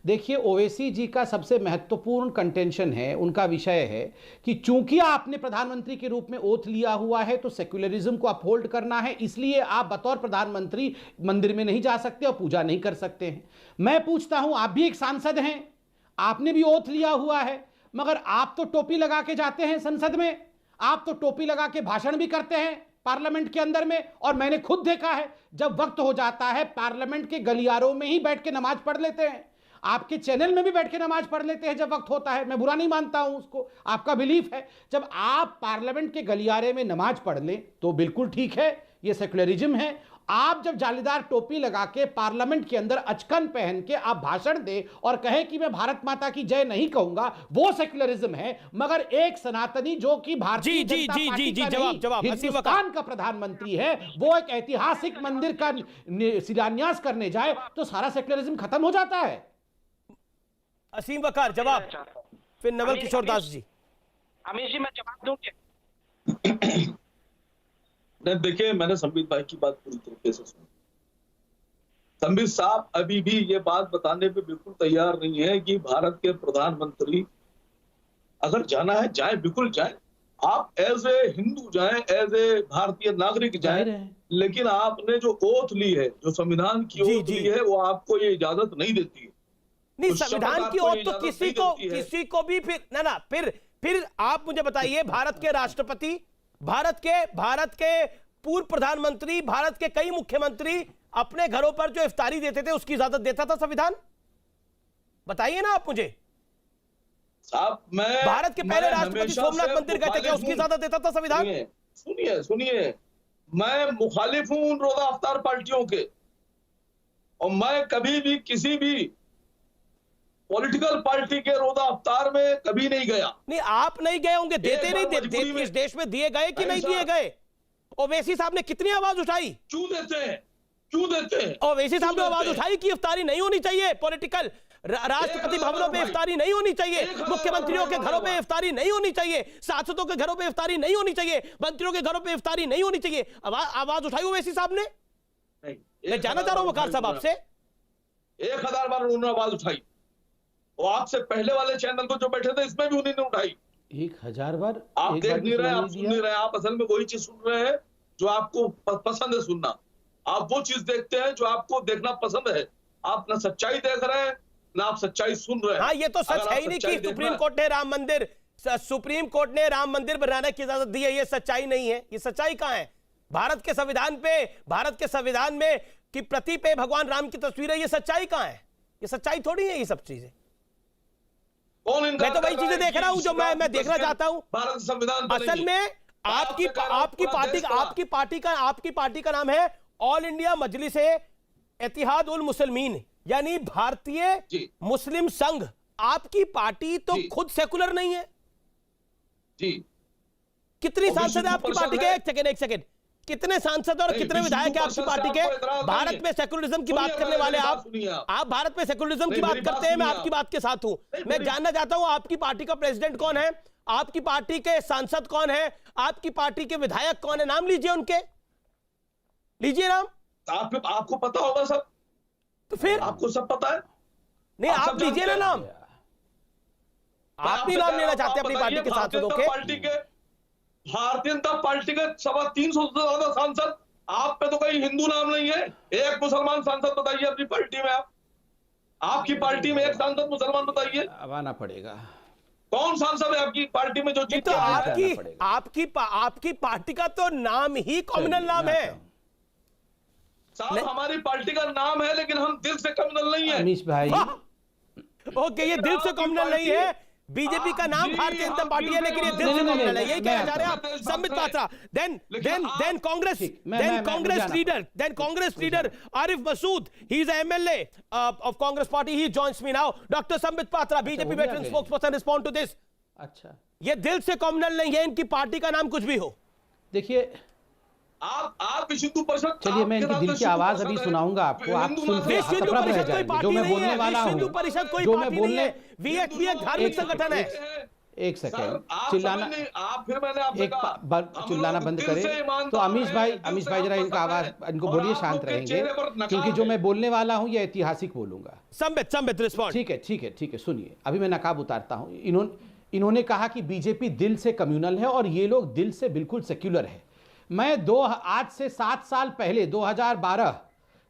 [SPEAKER 6] देखिए, ओवैसी जी का सबसे महत्वपूर्ण कंटेंशन है, उनका विषय है कि चूंकि आपने प्रधानमंत्री के रूप में ओथ लिया हुआ है तो सेक्युलरिज्म को अपहोल्ड करना है, इसलिए आप बतौर प्रधानमंत्री मंदिर में नहीं जा सकते और पूजा नहीं कर सकते हैं। मैं पूछता हूं, आप भी एक सांसद हैं, आपने भी ओथ लिया हुआ है, मगर आप तो टोपी लगा के जाते हैं संसद में, आप तो टोपी लगा के भाषण भी करते हैं पार्लियामेंट के अंदर में, और मैंने खुद देखा है जब वक्त हो जाता है पार्लियामेंट के गलियारों में ही बैठ के नमाज पढ़ लेते हैं, आपके चैनल में भी बैठ के नमाज पढ़ लेते हैं जब वक्त होता है। मैं बुरा नहीं मानता हूं उसको, आपका बिलीफ है। जब आप पार्लियामेंट के गलियारे में नमाज पढ़ लें तो बिल्कुल ठीक है, ये सेक्युलरिज्म है। आप जब जालीदार टोपी लगा के पार्लियामेंट के अंदर अचकन पहन के आप भाषण दें और कहें कि मैं भारत माता की जय नहीं कहूंगा, वो सेक्युलरिज्म है। मगर एक सनातनी जो कि भारतीय जनता पार्टी का नहीं, हिंदुस्तान का प्रधानमंत्री है, वो एक ऐतिहासिक मंदिर का शिलान्यास करने जाए तो सारा सेक्युलरिज्म खत्म हो जाता है।
[SPEAKER 1] असीम वकार जवाब, फिर नवल किशोर दास जी।
[SPEAKER 7] अमीश जी मैं जवाब दूं?
[SPEAKER 5] नहीं, देखिए, मैंने संबित भाई की बात पूरी तरीके से सुनी। संबित साहब अभी भी ये बात बताने पे बिल्कुल तैयार नहीं है कि भारत के प्रधानमंत्री अगर जाना है जाए, बिल्कुल जाए। आप एज ए हिंदू जाए, एज ए भारतीय नागरिक जाए, लेकिन आपने जो ओथ ली है, जो संविधान की ओथ ली है, वो आपको ये इजाजत नहीं देती है।
[SPEAKER 1] नहीं, संविधान की ओथ तो किसी को भी फिर आप मुझे बताइए, भारत के राष्ट्रपति, भारत के पूर्व प्रधानमंत्री, भारत के कई मुख्यमंत्री अपने घरों पर जो इफ्तारी देते थे उसकी इजाजत देता था संविधान? बताइए ना आप मुझे।
[SPEAKER 5] साहब, मैं
[SPEAKER 1] भारत के पहले राष्ट्रपति सोमनाथ मंदिर गए थे, क्या उसकी इजाजत देता था संविधान?
[SPEAKER 5] सुनिए, मैं मुखालिफ हूं उन रोजा अफ्तार पार्टियों के, और मैं कभी भी किसी भी पॉलिटिकल पार्टी के रोजा अफ्तार में कभी नहीं गया।
[SPEAKER 1] नहीं, आप नहीं गए होंगे, देते नहीं, इस देश में दिए गए कि नहीं दिए गए? ओवैसी साहब ने कितनी आवाज उठाई?
[SPEAKER 5] क्यों देते हैं?
[SPEAKER 1] ओवैसी साहब ने आवाज उठाई कि इफ्तारी नहीं होनी चाहिए, पॉलिटिकल राष्ट्रपति भवनों पे इफ्तारी नहीं होनी चाहिए, मुख्यमंत्रियों के घरों पे इफ्तारी नहीं होनी चाहिए, सांसदों के घरों पे इफ्तारी नहीं होनी चाहिए, मंत्रियों के घरों पे इफ्तारी नहीं होनी चाहिए। आवाज उठाई ओवैसी साहब ने? मैं जानना चाह रहा हूं वकार साहब आपसे।
[SPEAKER 5] 1000 बार उन्होंने आवाज उठाई, और आपसे पहले वाले चैनल तो जो बैठे थे इसमें भी उन्होंने उठाई।
[SPEAKER 6] 1000 बार
[SPEAKER 5] आप देख नहीं रहे, आप सुन नहीं रहे, आप असल में वही चीज सुन रहे हैं जो आपको पसंद है सुनना। आप वो चीज देखते हैं जो आपको देखना पसंद है। आप ना सच्चाई देख रहे हैं, ना आप सच्चाई सुन रहे हैं।
[SPEAKER 1] हाँ, ये तो सच है ही नहीं कि सुप्रीम कोर्ट ने राम मंदिर सुप्रीम कोर्ट ने राम मंदिर बनाने की इजाजत दी है, ये सच्चाई नहीं है। ये सच्चाई कहां है? भारत के संविधान में कि प्रति पे भगवान राम की तस्वीर है, ये सच्चाई कहां है? ये सच्चाई थोड़ी है ये सब चीजें। मैं तो वही चीजें देख रहा हूं जो मैं देखना चाहता हूं।
[SPEAKER 5] भारत संविधान
[SPEAKER 1] असल में आपकी पार्टी का नाम है ऑल इंडिया मजलिस इत्तेहाद उल मुस्लिमीन, यानी भारतीय मुस्लिम संघ। आपकी पार्टी तो खुद सेकुलर नहीं है
[SPEAKER 5] जी।
[SPEAKER 1] कितनी सांसद है आपकी पार्टी के? एक सेकंड, कितने सांसद और कितने विधायक हैं आपकी पार्टी के? भारत में सेकुलरिज्म की बात करने वाले आप भारत में सेकुलरिज्म की बात करते हैं। मैं आपकी बात के साथ हूं। मैं जानना चाहता हूं आपकी पार्टी का प्रेसिडेंट कौन है, आपकी पार्टी के सांसद कौन है, आपकी पार्टी के विधायक कौन है? नाम लीजिए उनके, लीजिए नाम।
[SPEAKER 5] आपको पता होगा सब,
[SPEAKER 1] तो फिर
[SPEAKER 5] आपको सब पता है।
[SPEAKER 1] नहीं, आप लीजिए ना नाम। आप नहीं नाम लेना चाहते अपनी पार्टी के सांसदों के?
[SPEAKER 5] भारतीय जनता पार्टी के 350 से ज्यादा सांसद, आप पे तो कहीं हिंदू नाम नहीं है। एक मुसलमान सांसद बताइए अपनी पार्टी में। आपकी पार्टी में एक सांसद मुसलमान बताइए।
[SPEAKER 6] अब आना पड़ेगा।
[SPEAKER 5] कौन सांसद है आपकी पार्टी में जो जीत?
[SPEAKER 1] तो आपकी पार्टी का तो नाम ही कम्युनल नाम है
[SPEAKER 5] साहब। हमारी पार्टी का नाम है, लेकिन हम दिल से कम्युनल नहीं है।
[SPEAKER 6] अमीश भाई,
[SPEAKER 1] ओके, ये दिल से कम्युनल नहीं है। बीजेपी का नाम भारतीय जनता पार्टी है, लेकिन ये दिल से कम्युनल है। यही कहना चाह रहे हैं आप Sambit Patra. Then Congress leader Arif Masood, he is MLA of Congress party, he joins me now. Doctor Sambit Patra, BJP veteran spokesperson, respond to this.
[SPEAKER 6] अच्छा,
[SPEAKER 1] ये दिल से कम्युनल नहीं है, इनकी पार्टी का नाम कुछ भी हो।
[SPEAKER 6] देखिए,
[SPEAKER 5] आप विशुद्धू परिषद,
[SPEAKER 6] चलिए मैं इनकी दिल की आवाज अभी सुनाऊंगा आपको। आप सुनते हतप्रभ रह जाएंगे। जो मैं बोलने वाला हूं, जो मैं बोलने,
[SPEAKER 1] धार्मिक संगठन है।
[SPEAKER 6] एक सेकेंड, चिल्लाना, चिल्लाना बंद करें। तो अमीश भाई जरा इनका आवाज, इनको बोलिए, शांत रहेंगे, क्योंकि जो मैं बोलने वाला हूं ये ऐतिहासिक बोलूंगा।
[SPEAKER 1] संबित रिस्पॉन्ड।
[SPEAKER 6] ठीक है, सुनिए, अभी मैं नकाब उतारता हूं। इन्होंने कहा कि बीजेपी दिल से कम्युनल है और ये लोग दिल से बिल्कुल सेक्युलर है। मैं आज से 7 साल पहले 2012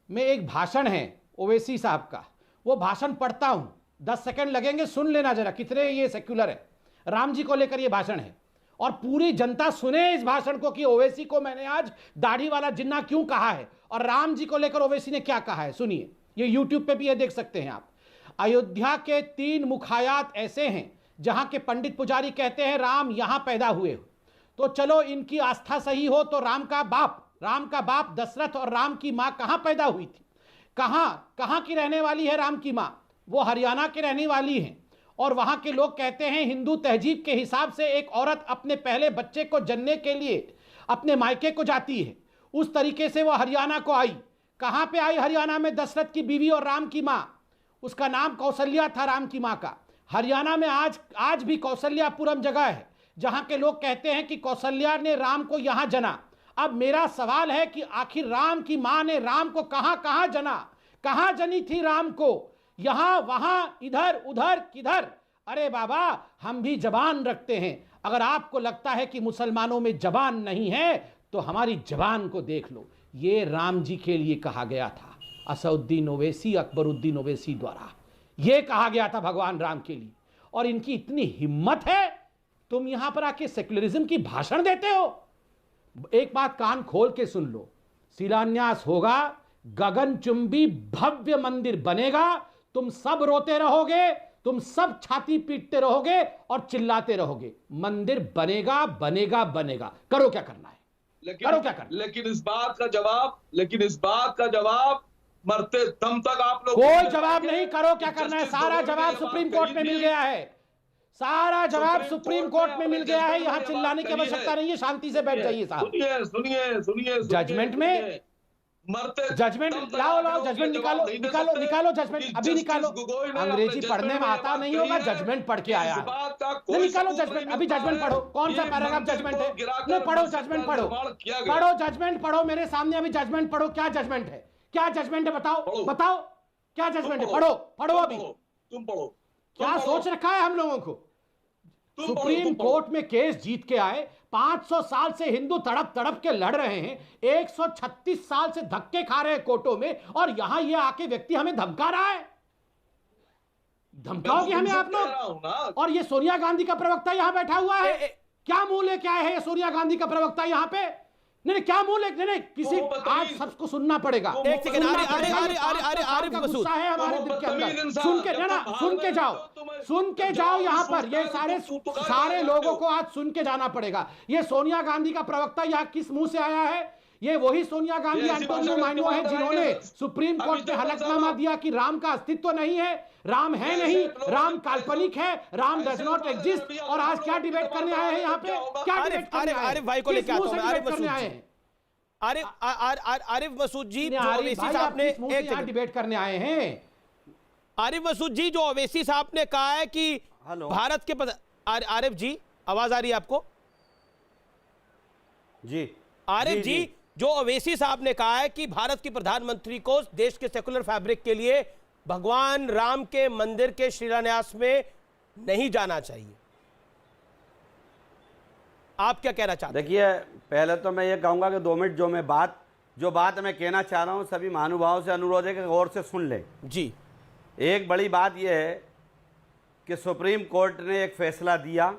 [SPEAKER 6] में एक भाषण है ओवैसी साहब का, वो भाषण पढ़ता हूं, 10 सेकंड लगेंगे, सुन लेना जरा कितने ये सेक्युलर है। राम जी को लेकर ये भाषण है और पूरी जनता सुने इस भाषण को कि ओवैसी को मैंने आज दाढ़ी वाला जिन्ना क्यों कहा है और राम जी को लेकर ओवैसी ने क्या कहा है। सुनिए, ये यूट्यूब पे भी ये देख सकते हैं आप। अयोध्या के 3 मुखायात ऐसे हैं जहां के पंडित पुजारी कहते हैं राम यहां पैदा हुए हो, तो चलो इनकी आस्था सही हो तो राम का बाप दशरथ और राम की मां कहां पैदा हुई थी? कहां की रहने वाली है राम की मां? वो हरियाणा की रहने वाली हैं और वहां के लोग कहते हैं हिंदू तहजीब के हिसाब से एक औरत अपने पहले बच्चे को जन्ने के लिए अपने मायके को जाती है। उस तरीके से वो हरियाणा को आई। कहां पे आई हरियाणा में? दशरथ की बीवी और राम की मां, उसका नाम कौशल्या था राम की मां का। हरियाणा में आज भी कौशल्यापुरम जगह है जहां के लोग कहते हैं कि कौशल्या ने राम को यहां जना। अब मेरा सवाल है कि आखिर राम की मां ने राम को कहां जना? कहां जनी थी राम को? यहां वहां इधर उधर किधर? अरे बाबा, हम भी जबान रखते हैं। अगर आपको लगता है कि मुसलमानों में जबान नहीं है तो हमारी जबान को देख लो। ये राम जी के लिए कहा गया था, असउद्दीन ओवैसी, अकबरुद्दीन ओवैसी द्वारा यह कहा गया था भगवान राम के लिए। और इनकी इतनी हिम्मत है, तुम यहां पर आके सेक्युलरिज्म की भाषण देते हो। एक बात कान खोल के सुन लो, शिलान्यास होगा, गगनचुंबी भव्य मंदिर बनेगा, तुम सब रोते रहोगे, तुम सब छाती पीटते रहोगे और चिल्लाते रहोगे। मंदिर बनेगा बनेगा बनेगा। करो क्या करना है, करो क्या करना।
[SPEAKER 5] लेकिन इस बात का जवाब मरते दम तक आप लोग
[SPEAKER 6] कोई जवाब नहीं। करो क्या करना है, सारा जवाब सुप्रीम कोर्ट में मिल गया है। सारा जवाब सुप्रीम कोर्ट में मिल गया है। यहां चिल्लाने की आवश्यकता नहीं है, शांति से बैठ जाइए साहब।
[SPEAKER 5] सुनिए
[SPEAKER 6] जजमेंट में जजमेंट लाओ, जजमेंट निकालो जजमेंट अभी निकालो। अंग्रेजी पढ़ने में आता नहीं होगा, जजमेंट पढ़ के आया है। निकालो जजमेंट, अभी जजमेंट पढ़ो। कौन सा पैराग्राफ जजमेंट है? नहीं, पढ़ो जजमेंट, पढ़ो जजमेंट, पढ़ो मेरे सामने अभी जजमेंट पढ़ो। क्या जजमेंट है, क्या जजमेंट है? बताओ क्या जजमेंट है? पढ़ो अभी।
[SPEAKER 5] तुम पढ़ो।
[SPEAKER 6] क्या सोच रखा है हम लोगों को? सुप्रीम कोर्ट में केस जीत के आए, 500 साल से हिंदू तड़प के लड़ रहे हैं, 136 साल से धक्के खा रहे हैं कोर्टों में, और यहां ये आके व्यक्ति हमें धमका रहा है। धमकाओगे हमें आप लोग? और ये सोनिया गांधी का प्रवक्ता यहाँ बैठा हुआ है, क्या मुंह लेके आए हैं ये सोनिया गांधी का प्रवक्ता यहाँ पे? नहीं क्या मुंह लेके, नहीं किसी, आज सबको सुनना पड़ेगा।
[SPEAKER 1] एक सेकंड, आरिफ मसूद,
[SPEAKER 6] गुस्सा है हमारे दिल के अंदर, सुन के जाओ यहाँ पर, ये सारे लोगों को आज सुन के जाना पड़ेगा। ये सोनिया गांधी का प्रवक्ता यहाँ किस मुंह से आया है? ये वही सोनिया गांधी एंटोनियो माइनो है जिन्होंने सुप्रीम कोर्ट में हलफनामा दिया कि राम का अस्तित्व नहीं है, राम है नहीं, राम काल्पनिक है, राम डज नॉट एग्जिस्ट। और आज क्या डिबेट करने आए हैं यहाँ पे? क्या डिबेट करने आए हैं?
[SPEAKER 1] आरिफ भाई को लेके आता हूं, आरिफ मसूद जी, जो ओवैसी साहब ने एक
[SPEAKER 6] डिबेट करने आए हैं।
[SPEAKER 1] आरिफ मसूद जी, जो ओवैसी साहब ने कहा है कि भारत के आरिफ जी, आवाज आ रही है आपको?
[SPEAKER 8] जी
[SPEAKER 1] आरिफ जी, जो ओवैसी साहब ने कहा है कि भारत की प्रधानमंत्री को देश के सेकुलर फैब्रिक के लिए भगवान राम के मंदिर के शिलान्यास में नहीं जाना चाहिए, आप क्या कहना चाहते हैं?
[SPEAKER 8] देखिए, पहले तो मैं ये कहूंगा कि 2 मिनट जो बात मैं कहना चाह रहा हूं, सभी महानुभावों से अनुरोध है कि गौर से सुन लें।
[SPEAKER 1] जी,
[SPEAKER 8] एक बड़ी बात यह है कि सुप्रीम कोर्ट ने एक फैसला दिया,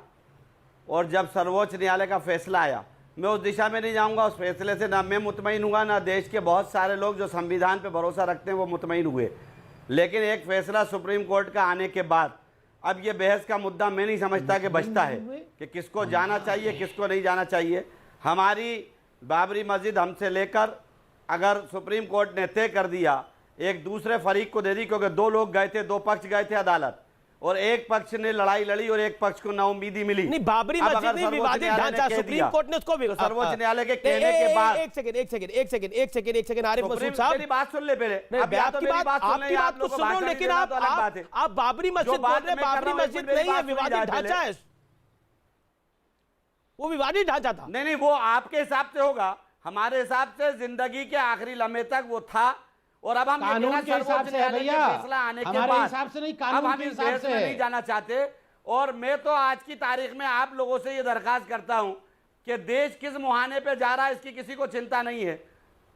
[SPEAKER 8] और जब सर्वोच्च न्यायालय का फैसला आया, मैं उस दिशा में नहीं जाऊंगा। उस फैसले से ना मैं मुतमईन हुआ, ना देश के बहुत सारे लोग जो संविधान पे भरोसा रखते हैं वो मुतमईन हुए। लेकिन एक फैसला सुप्रीम कोर्ट का आने के बाद अब ये बहस का मुद्दा मैं नहीं समझता कि बचता है कि किसको जाना चाहिए, किसको नहीं जाना चाहिए। हमारी बाबरी मस्जिद हमसे लेकर अगर सुप्रीम कोर्ट ने तय कर दिया, एक दूसरे फरीक को दे दी, क्योंकि 2 लोग गए थे, 2 पक्ष गए थे अदालत, और एक पक्ष ने लड़ाई लड़ी और एक पक्ष को नाउमीदी मिली।
[SPEAKER 1] नहीं, बाबरी मस्जिद में विवादित ढांचा, सुप्रीम कोर्ट ने उसको
[SPEAKER 8] सर्वोच्च न्यायालय के कहने के बाद,
[SPEAKER 1] एक सेकंड आरिफ मसूद साहब,
[SPEAKER 8] मेरी बात सुन ले पहले।
[SPEAKER 1] आपकी बात तो सुनो, लेकिन आप बाबरी मस्जिद बोल रहे हैं, बाबरी मस्जिद नहीं है, विवादित ढांचा है, वो विवादित ढांचा था।
[SPEAKER 8] नहीं, वो आपके हिसाब से होगा, हमारे हिसाब से जिंदगी के आखिरी लम्हे तक वो था, और अब हम
[SPEAKER 6] कानून के हिसाब से है भैया,
[SPEAKER 8] फैसला आने के
[SPEAKER 6] हमारे
[SPEAKER 8] बाद
[SPEAKER 6] हिसाब से नहीं, कानून के हिसाब से
[SPEAKER 8] नहीं जाना चाहते। और मैं तो आज की तारीख में आप लोगों से ये दरखास्त करता हूं कि देश किस मुहाने पे जा रहा है इसकी किसी को चिंता नहीं है,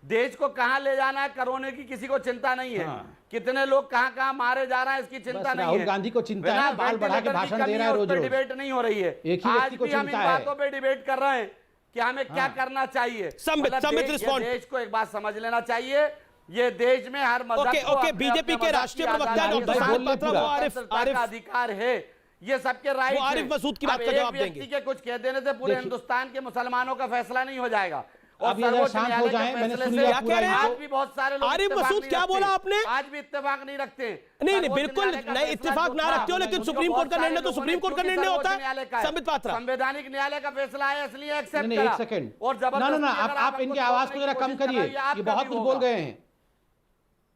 [SPEAKER 8] देश को कहां ले जाना है करोने की किसी को चिंता नहीं है, कितने लोग कहां कहां मारे जा रहे हैं इसकी चिंता नहीं है।
[SPEAKER 6] राहुल गांधी को चिंता है, बाल बढ़ा के भाषण दे रहा है रोज रोज,
[SPEAKER 8] डिबेट नहीं हो रही है। आज भी हम इन बातों पे डिबेट कर रहे हैं कि हमें क्या करना चाहिए। देश को एक बात समझ लेना चाहिए, ये देश में हर मजहब
[SPEAKER 1] बीजेपी के राष्ट्रीय प्रवक्ता डॉक्टर साहब
[SPEAKER 8] आरिफ का अधिकार है, ये सबके राइट है।
[SPEAKER 1] आरिफ मसूद की बात का जवाब देंगे।
[SPEAKER 8] के कुछ कह देने से पूरे हिंदुस्तान के मुसलमानों का फैसला नहीं हो जाएगा।
[SPEAKER 6] अब ये शांत हो जाएं, मैंने सुन लिया पूरा।
[SPEAKER 8] आज भी बहुत सारे लोग
[SPEAKER 1] आरिफ मसूद क्या बोला आपने?
[SPEAKER 8] आज भी इत्तेफाक नहीं रखते।
[SPEAKER 1] नहीं, बिल्कुल नहीं, इत्तेफाक ना रखते हो, लेकिन सुप्रीम कोर्ट का निर्णय तो सुप्रीम कोर्ट का निर्णय होता है। संबित पात्रा,
[SPEAKER 8] संवैधानिक न्यायालय का फैसला है, इसलिए एक्सेप्ट
[SPEAKER 6] करा। एक सेकंड, और जबरदस्ती आप इनकी आवाज को जरा कम करिए, ये बहुत कुछ बोल गए हैं।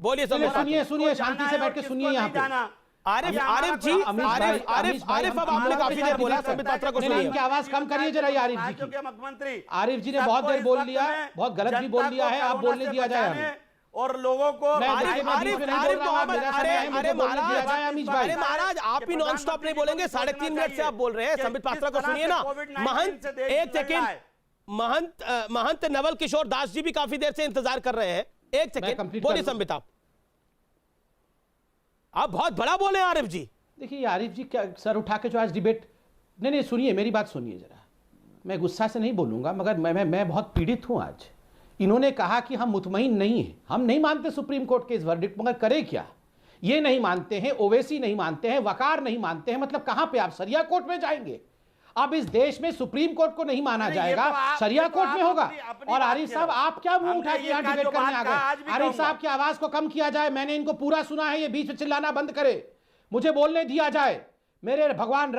[SPEAKER 1] बोलिए,
[SPEAKER 6] सुनिए, शांति से बैठ के सुनिए यहाँ पे।
[SPEAKER 1] आरिफ जी, आरिफ अब आपने काफी देर बोला, संबित पात्रा को सुनिए।
[SPEAKER 6] इनकी आवाज कम करिए जरा आरिफ जी की।
[SPEAKER 8] मुख्यमंत्री
[SPEAKER 6] आरिफ जी ने बहुत देर बोल लिया, बहुत गलत भी बोल लिया है, आप बोलने दिया जाए हमें।
[SPEAKER 8] और लोगों को
[SPEAKER 1] अरे महाराज, आप ही नॉन स्टॉप नहीं बोलेंगे, 3.5 मिनट से आप बोल रहे हैं। संबित पात्रा को सुनिए ना। महंत, एक सेकेंड, महंत नवल किशोर दास जी भी काफी देर से इंतजार कर रहे हैं। एक सेकेंड, बोलिए संबित। आप बहुत बड़ा बोले आरिफ जी।
[SPEAKER 6] देखिए आरिफ जी, क्या सर उठा के जो आज डिबेट, नहीं सुनिए, मेरी बात सुनिए जरा। मैं गुस्सा से नहीं बोलूंगा, मगर मैं बहुत पीड़ित हूं आज। इन्होंने कहा कि हम मुतमईन नहीं हैं, हम नहीं मानते सुप्रीम कोर्ट के इस वर्डिक्ट, मगर करें क्या? ये नहीं मानते हैं, ओवैसी नहीं मानते हैं, वकार नहीं मानते हैं, मतलब कहां पे आप सरिया कोर्ट में जाएंगे? अब इस देश में सुप्रीम कोर्ट को नहीं माना जाएगा, सरिया कोर्ट में होगा। और आरिफ साहब, आप क्या मुंह उठा के यहाँ डिबेट करने आ गए? आरिफ साहब की आवाज को कम किया जाए, मैंने इनको पूरा सुना है, ये बीच में चिल्लाना बंद करे, मुझे बोलने दिया जाए। मेरे भगवान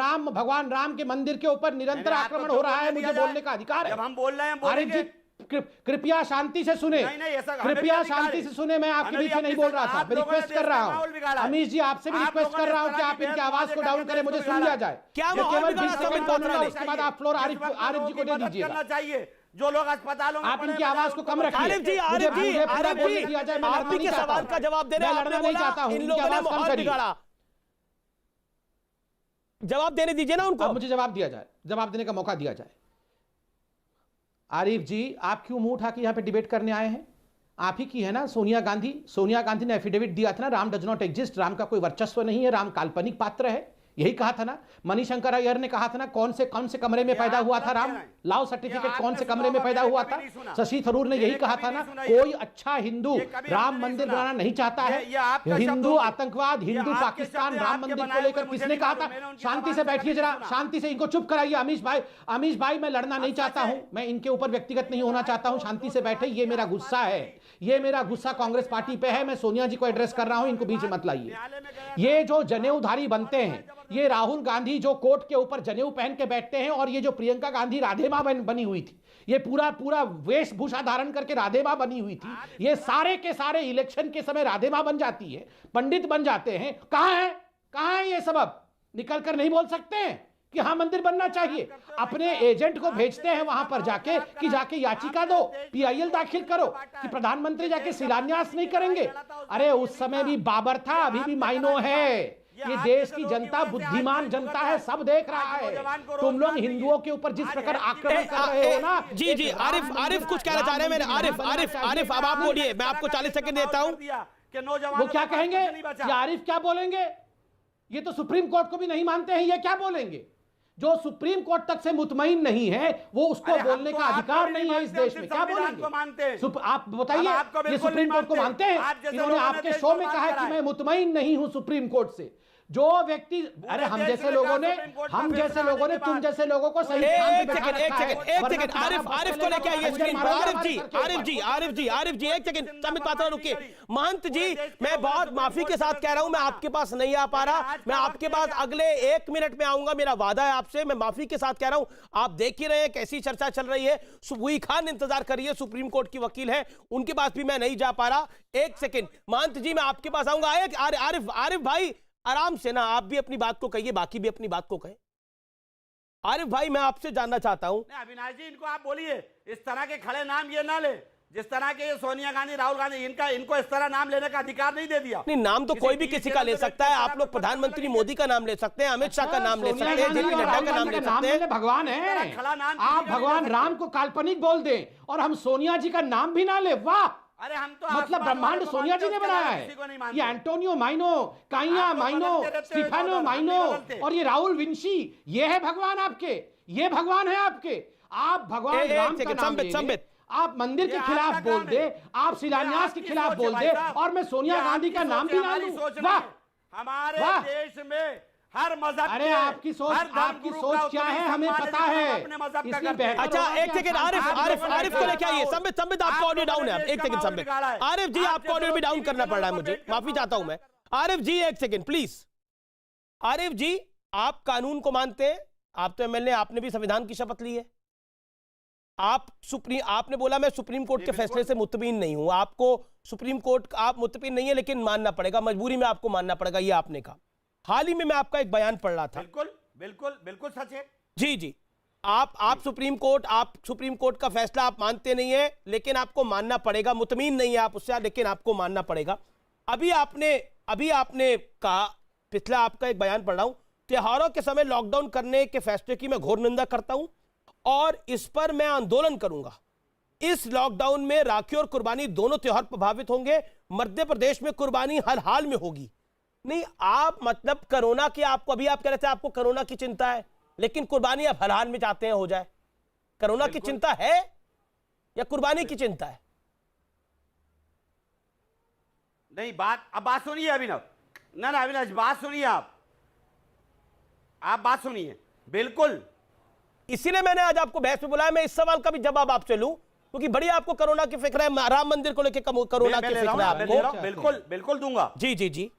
[SPEAKER 6] राम के मंदिर के ऊपर निरंतर आक्रमण हो रहा है, मुझे बोलने का अधिकार है।
[SPEAKER 8] जब हम बोल रहे हैं,
[SPEAKER 6] आरिफ जी कृपया शांति से सुने, कृपया शांति से सुने, मैं आपके बीच में नहीं बोल रहा था, मैं रिक्वेस्ट कर रहा हूं। अमीश जी, आपसे भी रिक्वेस्ट कर रहा हूं कि आप इनकी आवाज को डाउन करें, मुझे सुन लिया जाए। केवल 20 सेकंड बोलूंगा, उसके बाद आप फ्लोर आरिफ जी को दे दीजिएगा।
[SPEAKER 8] जो लोग अस्पतालों में
[SPEAKER 6] आप इनकी आवाज को कम रखिए।
[SPEAKER 1] आरिफ जी, आरपी के सवाल का जवाब दे रहे हैं,
[SPEAKER 6] लड़ना नहीं चाहता हूं,
[SPEAKER 1] इन लोगों ने माहौल बिगाड़ा। जवाब देने दीजिए ना उनको।
[SPEAKER 6] मुझे जवाब दिया जाए, जवाब देने का मौका दिया जाए। आरिफ जी, आप क्यों मुंह उठा के यहाँ पे डिबेट करने आए हैं? आप ही की है ना सोनिया गांधी ने एफिडेविट दिया था ना, Ram does not exist, Ram का कोई वर्चस्व नहीं है, राम काल्पनिक पात्र है, यही कहा था ना। मणिशंकर अय्यर ने कहा था ना, कौन से कमरे में पैदा हुआ था राम, लाओ सर्टिफिकेट, कौन से कमरे में पैदा हुआ था। शशि थरूर ने यही कहा था ना, कोई अच्छा हिंदू राम मंदिर बनाना नहीं चाहता है। हिंदू आतंकवाद, हिंदू पाकिस्तान, राम मंदिर को लेकर किसने कहा था? शांति से बैठिए जरा, शांति से इनको चुप कराइए। अमीश भाई मैं लड़ना नहीं चाहता हूं, मैं इनके ऊपर व्यक्तिगत नहीं होना चाहता हूं, शांति से बैठे। ये मेरा गुस्सा है, ये मेरा गुस्सा कांग्रेस पार्टी पे है, मैं सोनिया जी को एड्रेस कर रहा हूं, इनको बीच में मत लाइए। ये जो जनेऊधारी बनते हैं, ये राहुल गांधी जो कोर्ट के ऊपर जनेऊ पहन के बैठते हैं, और ये जो प्रियंका गांधी राधे मां बनी हुई थी, ये पूरा वेशभूषा धारण करके राधे मां बनी हुई थी, ये सारे के सारे इलेक्शन के समय राधे मां बन जाती है, पंडित बन जाते हैं। कहां है ये सबब? निकल कर नहीं बोल सकते हैं कि हाँ मंदिर बनना चाहिए। अपने एजेंट को भेजते हैं वहां पर जाके कि जाके याचिका दो, PIL दाखिल करो कि प्रधानमंत्री जाके शिलान्यास नहीं करेंगे। अरे उस समय भी बाबर था, अभी भी मायनो है। ये देश की जनता बुद्धिमान जनता है, सब देख रहा है। तुम लोग हिंदुओं के ऊपर जिस प्रकार आक्रमण कर रहे हो ना।
[SPEAKER 1] जी आरिफ कुछ कहना चाह रहे हैं। मेरे आरिफ अब आप बोलिए, मैं आपको 40 सेकंड देता हूं।
[SPEAKER 6] वो क्या कहेंगे? ये आरिफ क्या बोलेंगे? ये तो सुप्रीम कोर्ट को भी नहीं मानते हैं, ये क्या बोलेंगे? जो सुप्रीम कोर्ट तक से मुतमईन नहीं है, वो उसको बोलने का अधिकार नहीं है इस देश में। क्या बोलेंगे? आप बताइए, ये सुप्रीम कोर्ट को मानते हैं? इन्होंने आपके शो में कहा है कि मैं मुतमईन नहीं हूं सुप्रीम कोर्ट से। जो व्यक्ति, अरे हम जैसे लोगों ने तुम जैसे लोगों को सही
[SPEAKER 1] एक सेकंड आरिफ को लेके आइए स्क्रीन पर। आरिफ जी एक सेकंड, संबित पात्रा रुकिए। महंत जी, मैं बहुत माफी के साथ कह रहा हूं, मैं आपके पास नहीं आ पा रहा, मैं आपके पास अगले 1 मिनट में आऊंगा, मेरा वादा है आपसे। मैं माफी के साथ कह रहा हूं, आप देख ही रहे हैं कैसी चर्चा चल रही है। सुबुई खान इंतजार करिए, सुप्रीम कोर्ट की वकील है, उनके पास भी मैं नहीं जा पा रहा। एक सेकंड महंत जी, मैं आपके पास आऊंगा। आरिफ भाई आराम से ना, आप भी अपनी बात को कहिए, बाकी भी अपनी बात को कहें। आरिफ भाई, मैं आपसे जानना चाहता हूं।
[SPEAKER 8] अविनाश जी, इनको आप बोलिए, इस तरह के खड़े नाम ये ना ले, जिस तरह के ये सोनिया गांधी, राहुल गांधी, इनको इस तरह नाम लेने का अधिकार नहीं दे दिया।
[SPEAKER 1] नहीं, नाम तो कोई भी किसी का ले सकता है। आप लोग प्रधानमंत्री मोदी का नाम ले सकते हैं, अमित शाह का नाम ले सकते हैं, JP नड्डा का नाम ले सकते हैं।
[SPEAKER 6] भगवान है, आप भगवान राम को काल्पनिक बोल दें और हम सोनिया जी का नाम भी ना ले, वाह।
[SPEAKER 8] अरे हम तो
[SPEAKER 6] मतलब ब्रह्मांड सोनिया जी ने बनाया है। ये एंटोनियो माइनो, काइया माइनो, स्टीफानो माइनो और ये राहुल विंशी, ये है भगवान आपके, ये भगवान है आपके। आप भगवान राम का नाम ले, आप मंदिर के खिलाफ बोल दे, आप शिलान्यास के खिलाफ बोल दे, और मैं सोनिया गांधी का नाम भी ना लूं, वाह।
[SPEAKER 8] हमारे देश में हर मजहब,
[SPEAKER 6] अरे आपकी सोच क्या है हमें पता है।
[SPEAKER 1] अच्छा एक सेकंड, आरिफ को लेके आइए। संबित आपका ऑडियो डाउन है। एक सेकंड संबित, आरिफ जी आपका ऑडियो भी डाउन करना पड़ रहा है मुझे, माफी चाहता हूं मैं। आरिफ जी एक सेकंड प्लीज। आरिफ जी, आप कानून को मानते हैं, आप तो MLA, आपने भी संविधान की शपथ ली है। आपने बोला मैं सुप्रीम कोर्ट के फैसले से मुतमिन नहीं हूं। आपको सुप्रीम कोर्ट आप मुतमिन नहीं है, लेकिन मानना पड़ेगा, मजबूरी में आपको मानना पड़ेगा, ये आपने कहा। हाल ही में मैं आपका एक बयान पढ़ रहा था।
[SPEAKER 8] बिल्कुल सच है।
[SPEAKER 1] जी आप सुप्रीम कोर्ट का फैसला आप मानते नहीं है, लेकिन आपको मानना पड़ेगा, मुतमीन नहीं है आप उससे, लेकिन आपको मानना पड़ेगा। अभी आपने कहा, पिछला आपका एक बयान पढ़ रहा हूं, त्योहारों के समय लॉकडाउन करने के फैसले की मैं घोर निंदा करता हूं और इस पर मैं आंदोलन करूंगा। इस लॉकडाउन में राखी और कुर्बानी दोनों त्योहार प्रभावित होंगे। मध्य प्रदेश में कुर्बानी हर हाल में होगी। नहीं, आप मतलब कोरोना की, आपको अभी आप कह रहे थे आपको कोरोना की चिंता है, लेकिन कुर्बानी आप हर हाल में चाहते हैं हो जाए। कोरोना की चिंता है या कुर्बानी की चिंता है?
[SPEAKER 8] नहीं, अब बात सुनिए अभिनव। ना अविनाश, बात सुनिए, आप बात सुनिए। बिल्कुल,
[SPEAKER 1] इसीलिए मैंने आज आपको बहस में बुलाया। मैं इस सवाल का भी जवाब आपसे लूं, क्योंकि बड़ी आपको कोरोना की फिक्र है, राम मंदिर को लेकर कोरोना की फिक्र है आपको।
[SPEAKER 8] बिल्कुल दूंगा।
[SPEAKER 1] जी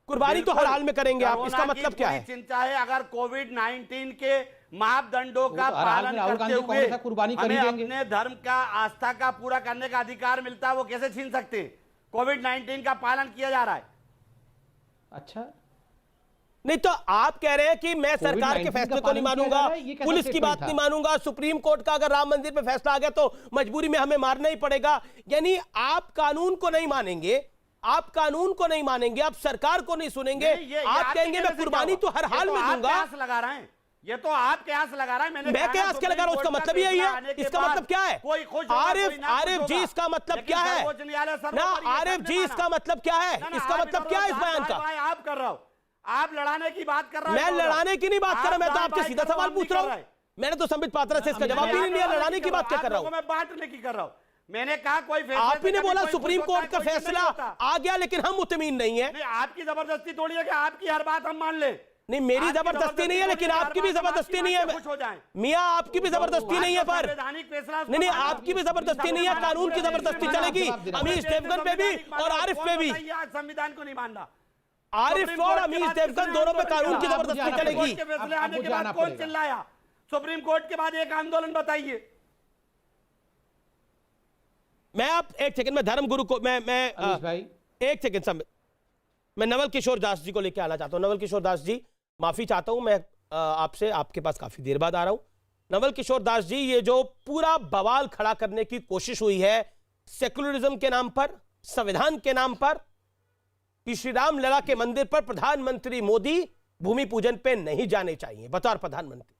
[SPEAKER 1] कुर्बानी तो हर हाल में करेंगे आप, इसका मतलब क्या है?
[SPEAKER 8] चिंता है, अगर कोविड-19 के मापदंडों का पालन करते हुए हमें अपने धर्म का, आस्था का पूरा करने का अधिकार मिलता है, वो कैसे छीन सकते हैं? कोविड-19 का पालन किया जा रहा है।
[SPEAKER 6] अच्छा,
[SPEAKER 1] नहीं तो आप कह रहे हैं कि मैं सरकार के फैसले को नहीं मानूंगा, पुलिस की बात नहीं मानूंगा, सुप्रीम कोर्ट का अगर राम मंदिर पे फैसला आ गया तो मजबूरी में हमें मारना ही पड़ेगा। यानी आप कानून को नहीं मानेंगे, आप सरकार को नहीं सुनेंगे, आप कहेंगे मैं कुर्बानी तो हर हाल में दूंगा।
[SPEAKER 8] लगा रहे हैं, ये तो आप कयास लगा रहा है।
[SPEAKER 1] मैं कयास क्या लगा रहा हूं? उसका मतलब यही है। इसका मतलब क्या है? आरिफ जी, इसका मतलब क्या है ना? आरिफ जी, इसका मतलब क्या है? इसका मतलब क्या है इस बयान का?
[SPEAKER 8] आप कर रहा हो, आप लड़ाने की बात कर रहा हूं।
[SPEAKER 1] मैं लड़ाने की नहीं बात कर रहा, मैं तो आपसे सीधा सवाल पूछ रहा हूं। मैंने तो संबित पात्रा से इसका जवाब भी नहीं लिया। लड़ाने की बात क्या कर रहा हूं?
[SPEAKER 8] मैं बांटने की कर रहा हूं। मैंने कहा कोई फैसला,
[SPEAKER 1] आप ही ने बोला सुप्रीम कोर्ट का फैसला आ गया लेकिन हम मुतमीन नहीं है।
[SPEAKER 8] आपकी जबरदस्ती थोड़ी है कि आपकी हर बात हम मान ले।
[SPEAKER 1] नहीं, मेरी जबरदस्ती नहीं है, लेकिन आपकी भी जबरदस्ती नहीं है मियां, आपकी भी जबरदस्ती नहीं है। पर नहीं, आपकी भी जबरदस्ती नहीं है, कानून की जबरदस्ती चलेगी अमीश देवगन पे भी और आरिफ पे भी।
[SPEAKER 8] संविधान को नहीं मानना।
[SPEAKER 1] आरिफ और अमीश देवगन दोनों पे कानून की जबरदस्ती चलेगी।
[SPEAKER 8] फैसले आने के बाद कौन चिल्लाया? सुप्रीम कोर्ट के बाद एक आंदोलन बताइए।
[SPEAKER 1] मैं आप एक सेकंड में धर्मगुरु को मैं
[SPEAKER 6] भाई
[SPEAKER 1] एक सेकंड संबित, मैं नवल किशोर दास जी को लेकर आना चाहता हूं। नवल किशोर दास जी, माफी चाहता हूं, मैं आपसे आपके पास काफी देर बाद आ रहा हूं। नवल किशोर दास जी, ये जो पूरा बवाल खड़ा करने की कोशिश हुई है सेकुलरिज्म के नाम पर, संविधान के नाम पर, कि श्री राम लला के मंदिर पर प्रधानमंत्री मोदी भूमि पूजन पे नहीं जाने चाहिए बतौर प्रधानमंत्री।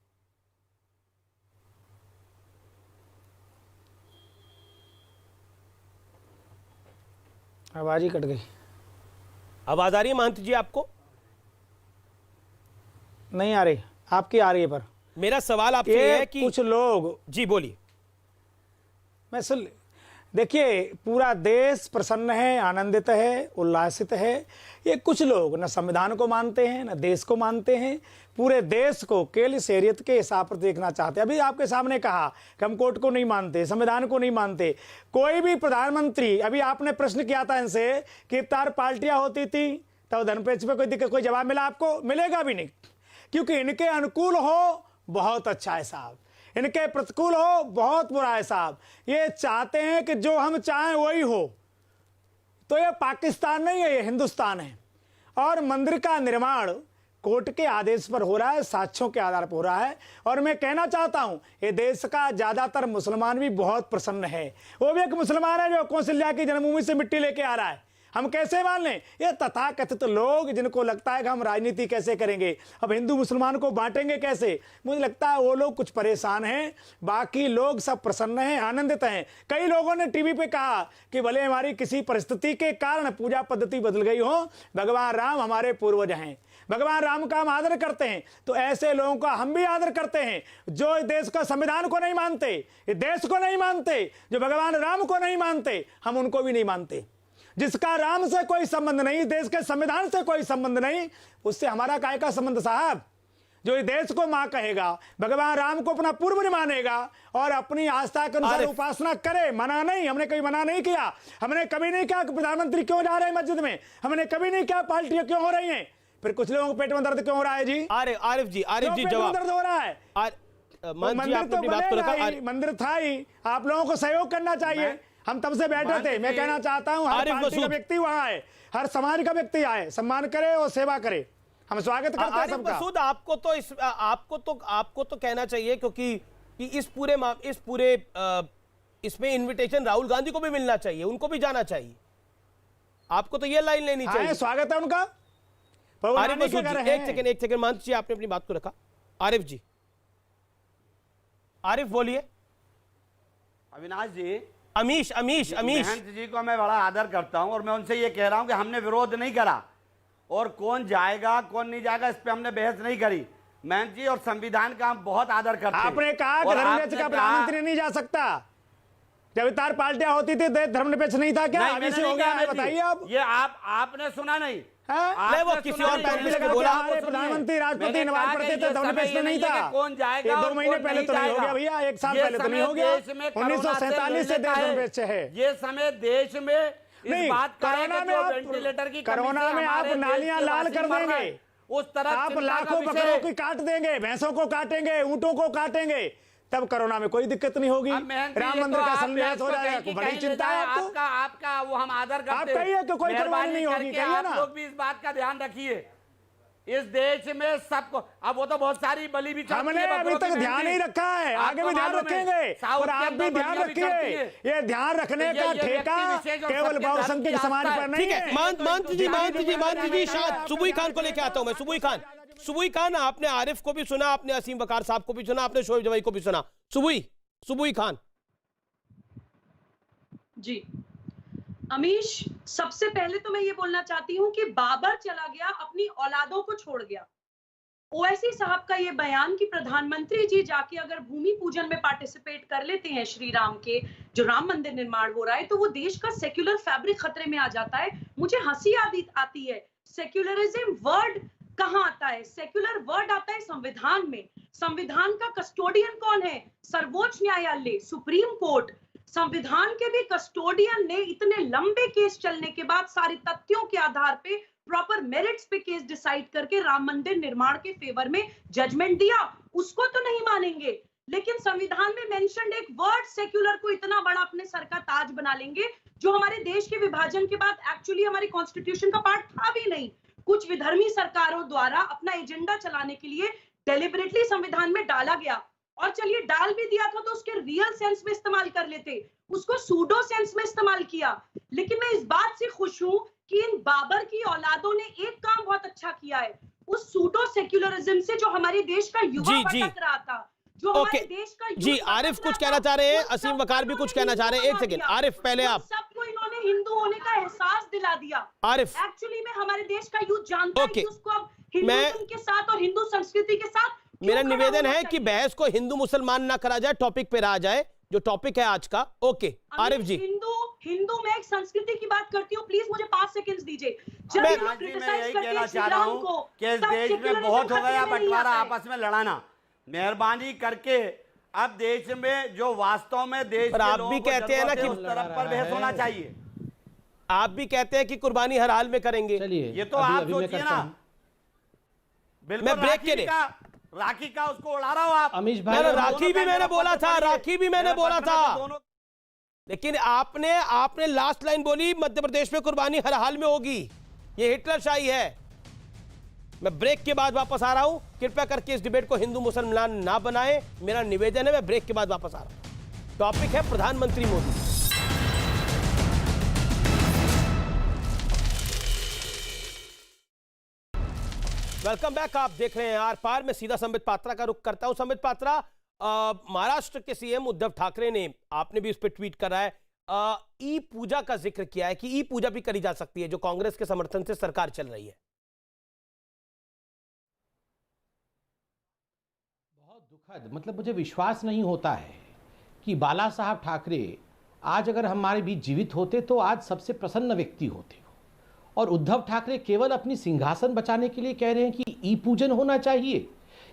[SPEAKER 9] आवाज ही कट गई।
[SPEAKER 1] आवाज आ रही है महंत जी आपको?
[SPEAKER 9] नहीं आ रही, आपकी आ रही है। पर
[SPEAKER 1] मेरा सवाल आपसे ये है कि
[SPEAKER 9] कुछ लोग,
[SPEAKER 1] जी बोलिए।
[SPEAKER 9] मैं सुन, देखिए पूरा देश प्रसन्न है, आनंदित है, उल्लासित है। ये कुछ लोग न संविधान को मानते हैं, न देश को मानते हैं, पूरे देश को केवल शरीयत के हिसाब पर देखना चाहते हैं। अभी आपके सामने कहा कि हम कोर्ट को नहीं मानते, संविधान को नहीं मानते। कोई भी प्रधानमंत्री, अभी आपने प्रश्न किया था इनसे कि 4 पार्टियां होती थी तब धर्मपेच पे कोई दिक्कत, कोई जवाब मिला आपको? मिलेगा भी नहीं, क्योंकि इनके अनुकूल हो बहुत अच्छा है साहब, इनके प्रतिकूल हो बहुत बुरा है साहब। ये चाहते हैं कि जो हम चाहें वही हो। तो ये पाकिस्तान नहीं है, ये हिंदुस्तान है। और मंदिर का निर्माण कोर्ट के आदेश पर हो रहा है, साक्ष्यों के आधार पर हो रहा है। और मैं कहना चाहता हूं, ये देश का ज्यादातर मुसलमान भी बहुत प्रसन्न है। वो भी एक मुसलमान है जो कौशल्या की जन्मभूमि से मिट्टी लेके आ रहा है। हम कैसे मान लें? ये तथाकथित लोग जिनको लगता है कि हम राजनीति कैसे करेंगे, अब हिंदू मुसलमान को बांटेंगे कैसे, मुझे लगता है वो लोग कुछ परेशान हैं। बाकी लोग सब प्रसन्न हैं, आनंदित हैं। कई लोगों ने टीवी पे कहा कि भले हमारी किसी परिस्थिति के कारण पूजा पद्धति बदल गई हो, भगवान राम हमारे पूर्वज हैं, भगवान राम का हम आदर करते हैं। तो ऐसे लोगों का हम भी आदर करते हैं जो देश का संविधान को नहीं मानते, देश को नहीं मानते, जो भगवान राम को नहीं मानते, हम उनको भी नहीं मानते। जिसका राम से कोई संबंध नहीं, देश के संविधान से कोई संबंध नहीं, उससे हमारा काय का संबंध साहब? जो देश को मां कहेगा, भगवान राम को अपना पूर्व मानेगा और अपनी आस्था के अनुसार उपासना करे, मना नहीं, हमने कभी मना नहीं किया। हमने कभी नहीं कहा कि प्रधानमंत्री क्यों जा रहे हैं मस्जिद में, हमने कभी नहीं कहा पार्टियां क्यों हो रही हैं। फिर कुछ लोगों को पेट में दर्द क्यों हो रहा है जी?
[SPEAKER 1] आरिफ जी जवाब।
[SPEAKER 9] दर्द हो रहा है, मंदिर था ही, आप लोगों को सहयोग करना चाहिए। हम तब से बैठे थे। मैं कहना चाहता हूं, हर पार्टी का व्यक्ति वहां है, हर समाज का व्यक्ति आए, सम्मान करे और सेवा करे। हम स्वागत करते हैं सबका।
[SPEAKER 1] मसूद, आपको तो कहना चाहिए, क्योंकि इस पूरे इसमें इनविटेशन राहुल गांधी को भी मिलना चाहिए, उनको भी जाना चाहिए। आपको तो ये लाइन लेनी चाहिए।
[SPEAKER 9] स्वागत है उनका।
[SPEAKER 1] आरिफ मसूद जी, एक सेकंड महंत जी, आपने अपनी बात को रखा। आरिफ जी, आरिफ बोलिए।
[SPEAKER 8] अविनाश जी,
[SPEAKER 1] अमीश
[SPEAKER 8] महंत जी को मैं बड़ा आदर करता हूं और मैं उनसे ये कह रहा हूं कि हमने विरोध नहीं करा, और कौन जाएगा कौन नहीं जाएगा इस पे हमने बहस नहीं करी। महंत जी और संविधान का हम बहुत आदर करते हैं।
[SPEAKER 9] आपने कहा कि धर्मनिरपेक्ष का प्रधानमंत्री नहीं जा सकता। जब 4 पार्टियां होती थी धर्मनिरपेक्ष नहीं था क्या? अभी से हो गया, बताइए आप।
[SPEAKER 8] ये आपने सुना नहीं?
[SPEAKER 1] वो किसी और पैनलिस्ट ने बोला।
[SPEAKER 9] प्रधानमंत्री राष्ट्रपति नवाज पढ़ते थे, धर्मनिरपेक्ष नहीं था।
[SPEAKER 8] कौन जाएगा?
[SPEAKER 9] 2 महीने पहले तो नहीं हो गया भैया, 1 साल पहले तो नहीं हो गया। 1947 से देश धर्मनिरपेक्ष है।
[SPEAKER 8] ये समय देश में इस बात का वेंटिलेटर की
[SPEAKER 9] कोरोना में आप नालियां लाल कर देंगे,
[SPEAKER 8] उस तरह
[SPEAKER 9] आप लाखों बकरों की काट देंगे, भैंसों को काटेंगे, ऊंटों को काटेंगे, तब कोरोना में कोई दिक्कत नहीं होगी। राम मंदिर का शिलान्यास हो जाएगा, बड़ी चिंता है आपको।
[SPEAKER 8] आपका वो हम आदर करते हैं।
[SPEAKER 9] आप कहिए कि कोई परवाह नहीं होगी, कहिए ना।
[SPEAKER 8] आप लोग भी इस बात का ध्यान रखिए। इस देश में सबको, अब वो तो बहुत सारी बली भी
[SPEAKER 9] हमने अभी तक ध्यान नहीं रखा है, आगे भी ध्यान रखेंगे। और आप भी ध्यान रखिए, ये ध्यान रखने का ठेका केवल बहुसंख्यक समाज पर नहीं है।
[SPEAKER 1] मान जी, सुबुई खान को लेके आता हूं मैं। सुबुई खान, सुबुई खान, आपने आरिफ को भी सुना, आपने असीम वकार साहब को भी सुना, आपने शोएब जवाई को भी सुना। सुबुई खान
[SPEAKER 10] जी। अमीश, सबसे पहले तो मैं ये बोलना चाहती हूँ कि बाबर चला गया, अपनी औलादों को छोड़ गया। ओवैसी साहब का ये बयान कि प्रधानमंत्री जी जाके अगर भूमि पूजन में पार्टिसिपेट कर लेते हैं श्री राम के, जो राम मंदिर निर्माण हो रहा है, तो वो देश का सेक्युलर फैब्रिक खतरे में आ जाता है। मुझे हंसी आती है। सेक्युलरिज्म वर्ड कहाँ आता है? सेक्युलर वर्ड आता है संविधान में। संविधान का कस्टोडियन कौन है? सर्वोच्च न्यायालय, सुप्रीम कोर्ट। संविधान के भी कस्टोडियन ने इतने लंबे केस चलने के बाद सारे तथ्यों के आधार पे प्रॉपर मेरिट्स पे केस डिसाइड करके राम मंदिर निर्माण के फेवर में जजमेंट दिया। उसको तो नहीं मानेंगे, लेकिन संविधान में मेंशन्ड एक वर्ड सेक्युलर को इतना बड़ा अपने सर का ताज बना लेंगे, जो हमारे देश के विभाजन के बाद एक्चुअली हमारे कॉन्स्टिट्यूशन का पार्ट था भी नहीं। कुछ विधर्मी सरकारों द्वारा अपना एजेंडा चलाने के लिए डेलिबरेटली संविधान में डाला गया। और चलिए डाल भी दिया था तो उसके रियल सेंस में इस्तेमाल कर लेते, उसको सूडो सेंस में इस्तेमाल किया। लेकिन मैं इस बात से खुश हूं कि इन बाबर की औलादों ने एक काम बहुत अच्छा किया है। उस सूडो सेक्युलरिज्म से जो हमारे देश का युवा भटक रहा था, जो हमारे देश का
[SPEAKER 1] जी, आरिफ कुछ कहना चाह रहे हैं, असीम वकार भी कुछ कहना चाह रहे हैं। एक सेकंड आरिफ, पहले आप।
[SPEAKER 10] सबको इन्होंने हिंदू होने का एहसास दिला दिया।
[SPEAKER 1] आरिफ,
[SPEAKER 10] एक्चुअली में हमारे देश का यूथ जानता है कि उसको अब हिंदुइज्म के साथ और हिंदू संस्कृति के साथ
[SPEAKER 1] मेरा निवेदन है कि बहस को हिंदू मुसलमान ना करा जाए, टॉपिक पे रहा जाए, जो टॉपिक है आज का। ओके आरिफ जी।
[SPEAKER 10] हिंदू में एक संस्कृति की बात करती हूँ, प्लीज मुझे 5 सेकंड्स दीजिए। जब
[SPEAKER 8] मैं यही कहना चाह रहा हूँ कि इस देश में बहुत हो गया बंटवारा, आपस में लड़ाना। मेहरबानी करके अब देश में जो वास्तव में देश
[SPEAKER 1] पर आप भी कहते हैं ना कि
[SPEAKER 8] उस तरफ पर बहस होना चाहिए।
[SPEAKER 1] आप भी कहते हैं कि कुर्बानी हर हाल में करेंगे।
[SPEAKER 8] ये तो आप सोचिए ना। बिल्कुल,
[SPEAKER 1] मैं ब्रेक के लिए
[SPEAKER 8] राखी का उसको उड़ा रहा हूं आप।
[SPEAKER 6] अमीश भाई,
[SPEAKER 1] राखी भी मैंने बोला था, राखी भी मैंने बोला था, लेकिन आपने लास्ट लाइन बोली मध्य प्रदेश में कुर्बानी हर हाल में होगी। ये हिटलरशाही है। मैं ब्रेक के बाद वापस आ रहा हूं। कृपया करके इस डिबेट को हिंदू मुसलमान ना बनाएं, मेरा निवेदन है। मैं ब्रेक के बाद वापस आ रहा हूं। टॉपिक है प्रधानमंत्री मोदी। Welcome back. आप देख रहे हैं आर पार। मैं सीधा संबित पात्रा का रुख करता हूं। संबित पात्रा, महाराष्ट्र के सीएम उद्धव ठाकरे ने, आपने भी उस पर ट्वीट करा है, ई पूजा का जिक्र किया है कि ई पूजा भी करी जा सकती है, जो कांग्रेस के समर्थन से सरकार चल रही है।
[SPEAKER 6] बहुत दुखद, मतलब मुझे विश्वास नहीं होता है कि बाला साहब ठाकरे आज अगर हमारे बीच जीवित होते तो आज सबसे प्रसन्न व्यक्ति होते, और उद्धव ठाकरे केवल अपनी सिंहासन बचाने के लिए कह रहे हैं कि ई पूजन होना चाहिए।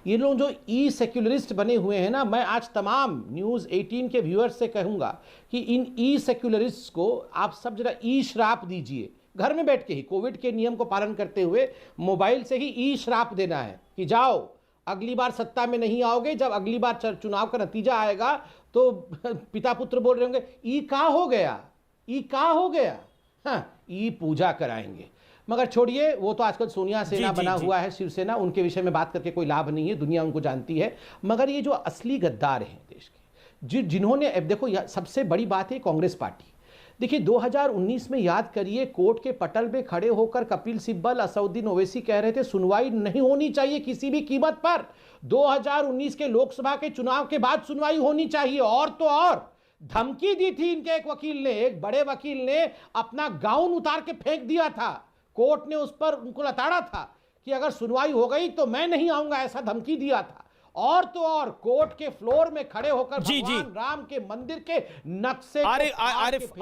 [SPEAKER 6] ये लोग जो ई सेक्युलरिस्ट बने हुए हैं ना, मैं आज तमाम न्यूज़ 18 के व्यूअर्स से कहूँगा कि इन ई सेक्युलरिस्ट्स को आप सब जरा ई श्राप दीजिए। घर में बैठ के ही कोविड के नियम को पालन करते हुए मोबाइल से ही ई श्राप देना है कि जाओ, अगली बार सत्ता में नहीं आओगे। जब अगली बार चुनाव का नतीजा आएगा तो पिता पुत्र बोल रहे होंगे ई का हो गया, ई का हो गया। हाँ, ई पूजा कराएंगे। मगर छोड़िए, वो तो आजकल सोनिया सेना बना हुआ है, शिवसेना, उनके विषय में बात करके कोई लाभ नहीं है, दुनिया उनको जानती है। मगर ये जो असली गद्दार हैं देश के, जिन्होंने, अब देखो सबसे बड़ी बात है कांग्रेस पार्टी। देखिए 2019 में याद करिए, कोर्ट के पटल में खड़े होकर कपिल सिब्बल, असदुद्दीन ओवैसी कह रहे थे सुनवाई नहीं होनी चाहिए किसी भी कीमत पर। 2019 के लोकसभा के चुनाव के बाद सुनवाई होनी चाहिए। और तो और धमकी दी थी इनके एक वकील ने, एक बड़े वकील ने अपना गाउन उतार के फेंक दिया था। कोर्ट ने उस पर उनको लताड़ा था कि अगर सुनवाई हो गई तो मैं नहीं आऊंगा, ऐसा धमकी दिया था। और तो और कोर्ट के फ्लोर में खड़े होकर भगवान राम के मंदिर के नक्शे
[SPEAKER 1] आरिफ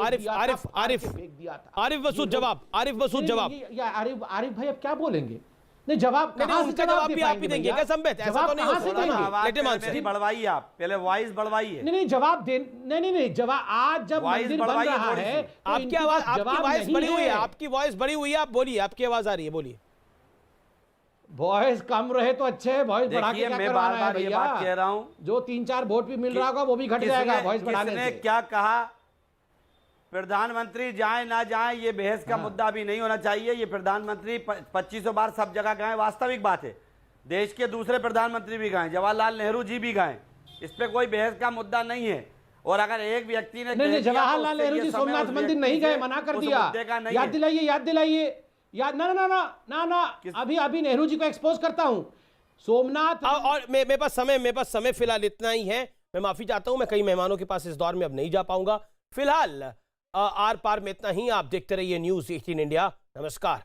[SPEAKER 1] मसूद जवाब।
[SPEAKER 6] आरिफ भाई अब क्या बोलेंगे? नहीं, जवाब
[SPEAKER 1] उनका जवाब भी आप ही देंगे क्या संबित? ऐसा तो नहीं हो
[SPEAKER 8] सकता। बढ़वाइए आप पहले, वॉइस बढ़वाइए।
[SPEAKER 6] नहीं जवाब दे, नहीं जवाब। आज जब मंदिर बन रहा है,
[SPEAKER 1] आपकी आवाज, आपकी वॉइस बड़ी हुई है, आपकी वॉइस बड़ी हुई है, आप बोलिए, आपकी आवाज आ रही है, बोलिए।
[SPEAKER 6] वॉइस कम रहे तो अच्छे है, वॉइस बढ़ा के क्या करवाना है भैया?
[SPEAKER 8] बात कह रहा हूं,
[SPEAKER 6] जो 3-4 वोट भी मिल रहा होगा वो भी घट जाएगा वॉइस बढ़ाने से।
[SPEAKER 8] क्या कहा? प्रधानमंत्री जाए ना जाए ये बहस का मुद्दा भी नहीं होना चाहिए। ये प्रधानमंत्री 2500 बार सब जगह गए, वास्तविक बात है। देश के दूसरे प्रधानमंत्री भी गए, जवाहरलाल नेहरू जी भी गए, इस पे कोई बहस का मुद्दा नहीं है। और अगर एक व्यक्ति ने
[SPEAKER 6] नहीं, जवाहरलाल नेहरू जी सोमनाथ मंदिर नहीं गए, मना कर दिया। याद दिलाइए या ना ना ना ना ना अभी नेहरू जी को एक्सपोज करता हूं। सोमनाथ
[SPEAKER 1] और मेरे पास समय फिलहाल इतना ही है। मैं माफी चाहता हूं, मैं कई मेहमानों के पास इस दौर में अब नहीं जा पाऊंगा। फिलहाल आर पार में इतना ही। आप देखते रहिए न्यूज़ 18 इंडिया। नमस्कार।